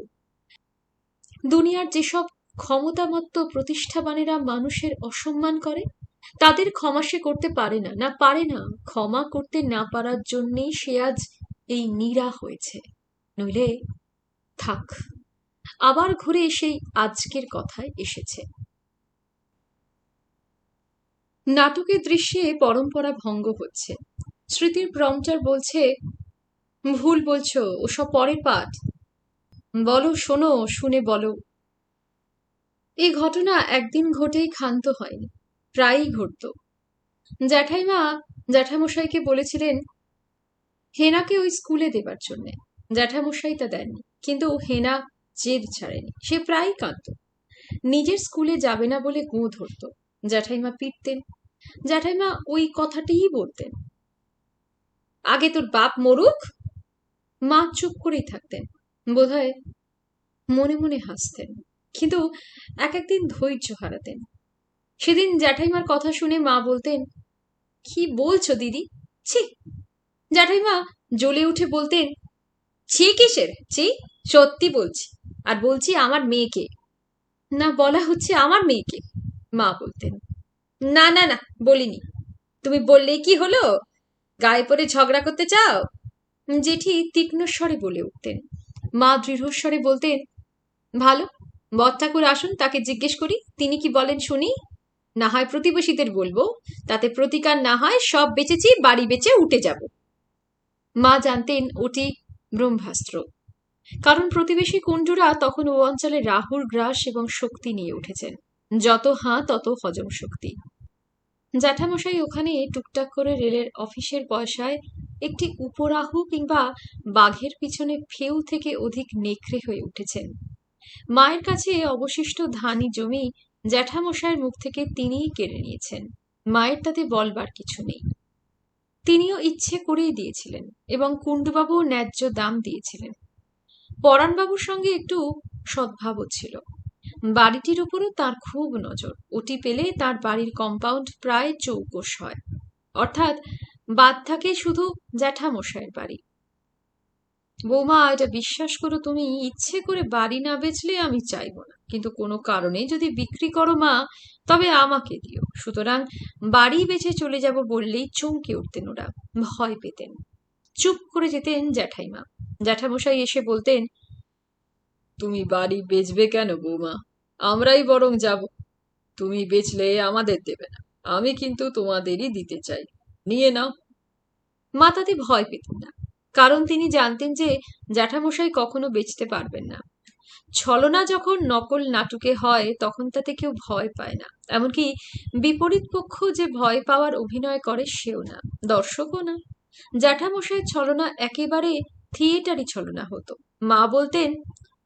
A: দুনিয়ার যেসব ক্ষমতামত্ত প্রতিষ্ঠাবানেরা মানুষের অসম্মান করে, তাদের ক্ষমা সে করতে পারে না। না, পারে না। ক্ষমা করতে না পারার জন্যেই সে আজ এই নীরা হয়েছে। নইলে থাক। আবার ঘুরে সেই আজকের কথায় এসেছে। নাটকের দৃশ্যে পরম্পরা ভঙ্গ হচ্ছে। স্মৃতির প্রম্পটার বলছে, ভুল বলছো, ওসব পরের পাঠ। বলো, শোনো, শুনে বলো। এই ঘটনা একদিন ঘটেই ক্ষান্ত হয়নি, প্রায়ই ঘটত। জ্যাঠাইমা জ্যাঠামশাইকে বলেছিলেন হেনাকে ওই স্কুলে দেবার জন্যে। জ্যাঠামশাই তা দেননি, কিন্তু হেনা জেদ ছাড়েনি। সে প্রায়ই কাঁদত, নিজের স্কুলে যাবে না বলে গো ধরত। জ্যাঠাইমা পিটতেন। জ্যাঠাইমা ওই কথাটিই বলতেন, আগে তোর বাপ মরুক। মা চুপ করেই থাকতেন, বোধহয় মনে মনে হাসতেন, কিন্তু এক একদিন ধৈর্য হারাতেন। সেদিন জ্যাঠাইমার কথা শুনে মা বলতেন, কি বলছো দিদি, ছি। জ্যাঠাইমা জ্বলে উঠে বলতেন, ছি কিসের ছি, সত্যি বলছি, আর বলছি আমার মেয়েকে। না, বলা হচ্ছে আমার মেয়েকে। মা বলতেন, না না না, বলিনি। তুমি বললেই কি হলো, গায়ে পড়ে ঝগড়া করতে চাও? জেঠি তীক্ষ্ণ স্বরে বলে উঠতেন। মা দৃঢ়স্বরে বলতেন, ভালো, বদ ঠাকুর আসুন, তাকে জিজ্ঞেস করি, তিনি কি বলেন শুনি। না হয় প্রতিবেশীদের বলবো, তাতে প্রতিকার না হয় সব বেচেছি, বাড়ি বেচে উঠে যাব। মা জানতেন ওটি ব্রহ্মাস্ত্র, কারণ প্রতিবেশী কুণ্ডুরা তখন ও অঞ্চলে রাহুর গ্রাস এবং শক্তি নিয়ে উঠেছেন। যত হাঁ তত হজম শক্তি। জ্যাঠামশাই ওখানে টুকটাক করে রেলের অফিসের পয়সায় একটি উপরাহু কিংবা বাঘের পিছনে ফেউ থেকে অধিক নেকড়ে হয়ে উঠেছেন। মায়ের কাছে অবশিষ্ট ধানি জমি জ্যাঠামশাইয়ের মুখ থেকে তিনিই কেড়ে নিয়েছেন। মায়ের তাতে বলবার কিছু নেই। তিনিও ইচ্ছে করেই দিয়েছিলেন এবং কুণ্ডুবাবু ন্যায্য দাম দিয়েছিলেন। পরাণবাবুর সঙ্গে একটু সদ্ভাবও ছিল। বাড়িটির উপরও তার খুব নজর। ওটি পেলে তার বাড়ির কম্পাউন্ড প্রায় চৌকোশ হয়, অর্থাৎ বাদ থাকে শুধু জ্যাঠামশাইয়ের বাড়ি। বৌমা, এটা বিশ্বাস করো, তুমি ইচ্ছে করে বাড়ি না বেচলে আমি চাইব না, কিন্তু কোনো কারণে যদি বিক্রি করো মা, তবে আমাকে দিও। সুতরাং বাড়ি বেচে চলে যাব বললেই চমকে উঠতেন ওরা, ভয় পেতেন। চুপ করে যেতেন জ্যাঠাইমা। জ্যাঠামশাই এসে বলতেন, তুমি বাড়ি বেচবে কেন বৌমা, আমরাই বরং যাব। তুমি বেচলে আমাদের দেবে না, আমি কিন্তু তোমাদেরই দিতে চাই, নিয়ে নাও। মা তাতে ভয় পেতেন না, কারণ তিনি জানতেন যে জ্যাঠামশাই কখনো বেচতে পারবেন না। ছলনা যখন নকল নাটকে হয় তখন তাতে কেউ ভয় পায় না। এমনকি বিপরীত পক্ষ যে ভয় পাওয়ার অভিনয় করে সেও না, দর্শকও না। জ্যাঠামশাইয়ের ছলনা একেবারে থিয়েটারি ছলনা হতো। মা বলতেন,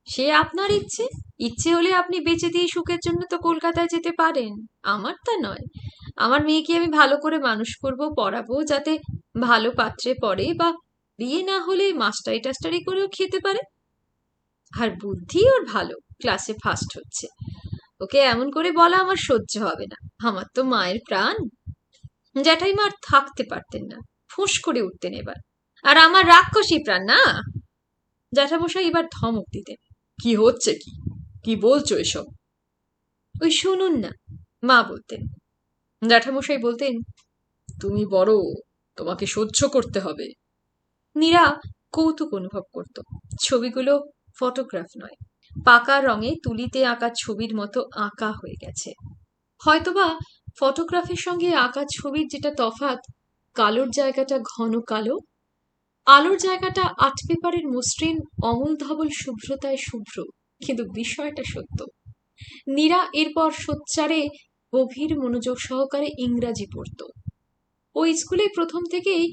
A: সে আপনার ইচ্ছে, ইচ্ছে হলে আপনি বেঁচে দিয়ে সুখের জন্য তো কলকাতায় যেতে পারেন, আমার তা নয়। আমার মেয়েকে আমি ভালো করে মানুষ করব, পড়াবো, যাতে ভালো পাত্রে পড়ে, বা বিয়ে না হলে মাস্টারি টাস্টারি করেও খেতে পারে। আর বুদ্ধি ওর ভালো, ক্লাসে ফার্স্ট হচ্ছে। ওকে এমন করে বলা আমার সহ্য হবে না, আমার তো মায়ের প্রাণ। জ্যাঠাইমা আর থাকতে পারতেন না, ফুঁস করে উঠতেন এবার, আর আমার রাক্ষসী প্রাণ না। জ্যাঠামশাই এবার ধমক দিতেন, কি হচ্ছে কি, কি বলছো এসব? ওই শুনুন না, মা বলতেন। জ্যাঠামশাই বলতেন, তুমি বড়, তোমাকে সহ্য করতে হবে। নীরা কৌতুক অনুভব করত। ছবিগুলো ফটোগ্রাফ নয়, পাকা রঙে তুলিতে আঁকা ছবির মতো আঁকা হয়ে গেছে। হয়তোবা ফটোগ্রাফের সঙ্গে আঁকা ছবির যেটা তফাৎ, কালোর জায়গাটা ঘন কালো, আলোর জায়গাটা আর্ট পেপারের মসৃণ অমল ধবল শুভ্রতায় শুভ্র। কিন্তু বিষয়টা সত্য। নীরা এরপর সোচ্চারে গভীর মনোযোগ সহকারে ইংরাজি পড়ত। ওই স্কুলে প্রথম থেকেই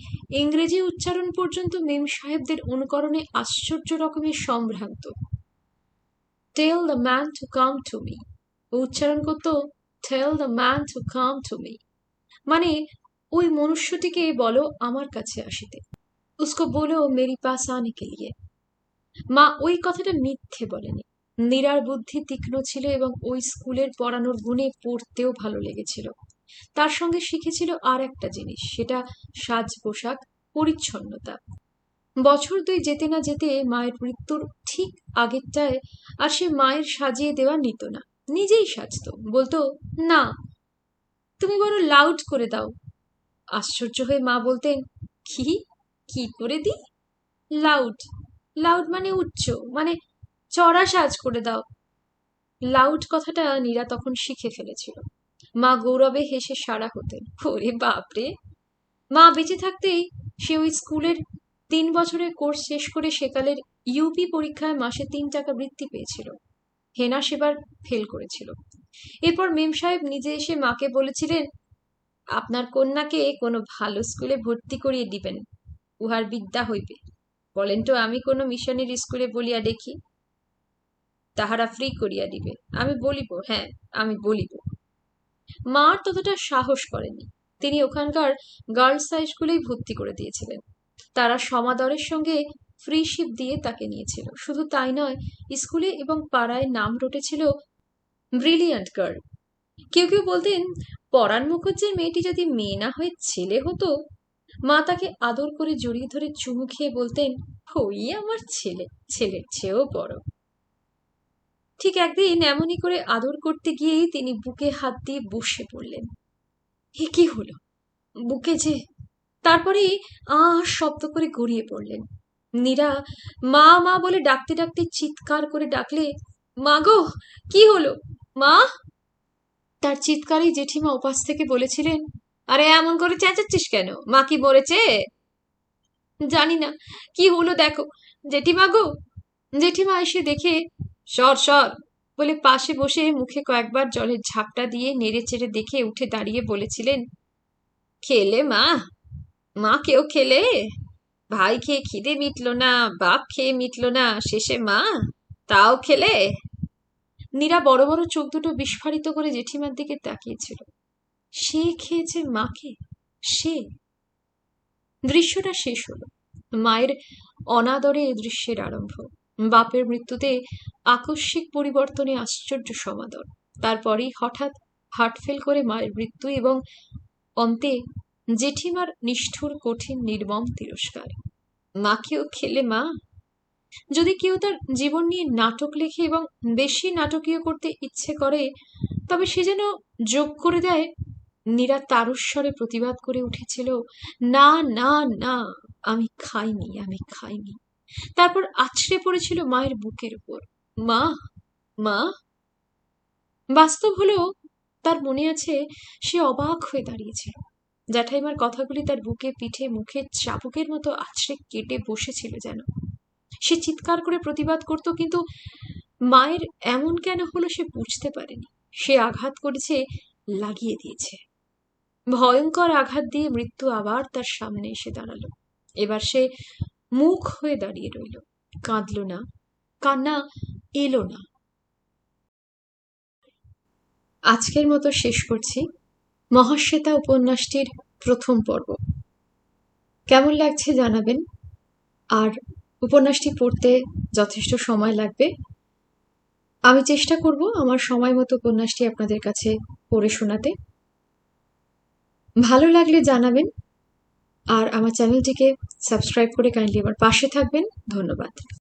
A: ইংরেজি উচ্চারণ পর্যন্ত মেম সাহেবদের অনুকরণে আশ্চর্য রকমের সম্ভ্রান্ত। Tell the man to come to me, উচ্চারণ করত tell the man to come to me, মানে ওই মনুষ্যটিকে বলো আমার কাছে আসিতে, উসকো বলো মেরি পাস আনে কে লিয়ে। মা ওই কথাটা মিথ্যে বলেনি। নীরার বুদ্ধি তীক্ষ্ণ ছিল এবং ওই স্কুলের পড়ানোর গুণে পড়তেও ভালো লেগেছিল। তার সঙ্গে শিখেছিল আর একটা জিনিস, সেটা সাজ পোশাক, পরিচ্ছন্নতা। বছর দুই যেতে না যেতে মায়ের মৃত্যুর ঠিক আগেরটায় আর সে মায়ের সাজিয়ে দেওয়া নিত না, নিজেই সাজতো। বলতো, না তুমি বড় লাউড করে দাও। আশ্চর্য হয়ে মা বলতেন, কি কি করে দি? লাউড, লাউড মানে উচ্চ, মানে চড়া সাজ করে দাও। লাউড কথাটা নীরা তখন শিখে ফেলেছিল। মা গৌরবে হেসে সারা হতেন, ওরে বাপরে। মা বেঁচে থাকতেই সে ওই স্কুলের 3 বছরের কোর্স শেষ করে সেকালের ইউপি পরীক্ষায় মাসে 3 টাকা বৃত্তি পেয়েছিল। হেনা সেবার ফেল করেছিল। এরপর মেম সাহেব নিজে এসে মাকে বলেছিলেন, আপনার কন্যাকে কোনো ভালো স্কুলে ভর্তি করিয়ে দিবেন, উহার বিদ্যা হইবে। বলেন তো আমি কোনো মিশনের স্কুলে বলিয়া দেখি, তাহারা ফ্রি করিয়া দিবে। আমি বলিব, হ্যাঁ আমি বলিব। মার ততটা সাহস করেনি। তিনি ওখানকার গার্লস হাই স্কুলেই ভর্তি করে দিয়েছিলেন। তারা সমাদরের সঙ্গে ফ্রিশিপ দিয়ে তাকে নিয়েছিল। শুধু তাই নয়, স্কুলে এবং পাড়ায় নাম রটেছিল ব্রিলিয়ান্ট গার্ল। কেউ কেউ বলতেন, পরাণ মুখুজ্জের মেয়েটি যদি মেয়ে না হয়ে ছেলে হতো। মা তাকে আদর করে জড়িয়ে ধরে চুমু খেয়ে বলতেন, ওই আমার ছেলে, ছেলের চেয়েও বড়। ঠিক একদিন এমনই করে আদর করতে গিয়েই তিনি বুকে হাত দিয়ে বসে পড়লেন। এ কি হলো? বুকে যে। তারপরে শব্দ করে গড়িয়ে পড়লেন। নীরা মা মা বলে ডাকতে ডাকতে চিৎকার করে ডাকলে, মা গো, কি হলো মা? তার চিৎকারেই জেঠিমা উপাস থেকে বলেছিলেন, আরে এমন করে চেঁচাচ্ছিস কেন? মা কি মরেছে? জানি না, কি হলো দেখো জেঠিমা গো। জেঠিমা এসে দেখে, সর সর বলে পাশে বসে মুখে কয়েকবার জলের ঝাপটা দিয়ে নেড়ে চেড়ে দেখে উঠে দাঁড়িয়ে বলেছিলেন, খেলে মা? মা কেউ খেলে? ভাই খেয়ে খিদে মিটলো না, বাপ খেয়ে মিটলো না, শেষে মা তাও খেলে? নীরা বড় বড় চোখ দুটো বিস্ফারিত করে জেঠিমার দিকে তাকিয়েছিল। সে খেয়েছে মাকে? সে? দৃশ্যটা শেষ হলো। মায়ের অনাদরে এ দৃশ্যের আরম্ভ। বাপের মৃত্যুতে আকস্মিক পরিবর্তনে আশ্চর্য সমাদর। তারপরেই হঠাৎ হার্ট ফেল করে মায়ের মৃত্যু এবং অন্তে জেঠিমার নিষ্ঠুর কঠিন নির্মম তিরস্কার। মাকেও খেলে মা? যদি কেউ তার জীবন নিয়ে নাটক লেখে এবং বেশি নাটকীয় করতে ইচ্ছে করে, তবে সে যেন যোগ করে দেয়। নীরা তারস্বরে প্রতিবাদ করে উঠেছিল, না না না, আমি খাইনি, আমি খাইনি। তারপর আছড়ে পড়েছিল মায়ের বুকের উপর, মা মা। বাস্তব হলো, তার মনে আছে সে অবাক হয়ে দাঁড়িয়েছিল। জ্যাঠাইমার কথাগুলি তার বুকে পিঠে মুখে চাবুকের মতো আছড়ে কেটে বসেছিল যেন। সে চিৎকার করে প্রতিবাদ করত, কিন্তু মায়ের এমন কেন হলো সে বুঝতে পারেনি। সে আঘাত করেছে, লাগিয়ে দিয়েছে। ভয়ঙ্কর আঘাত দিয়ে মৃত্যু আবার তার সামনে এসে দাঁড়ালো। এবার সে মুখ হয়ে দাঁড়িয়ে রইল, কাঁদল না, কান্না এলো না। আজকের মতো শেষ করছি মহাশ্বেতা উপন্যাসটির প্রথম পর্ব। কেমন লাগছে জানাবেন। আর উপন্যাসটি পড়তে যথেষ্ট সময় লাগবে। আমি চেষ্টা করব আমার সময় মতো উপন্যাসটি আপনাদের কাছে পড়ে শোনাতে। ভালো লাগলে জানাবেন, আর আমার চ্যানেলটিকে সাবস্ক্রাইব করে কাইন্ডলি আমার পাশে থাকবেন। ধন্যবাদ।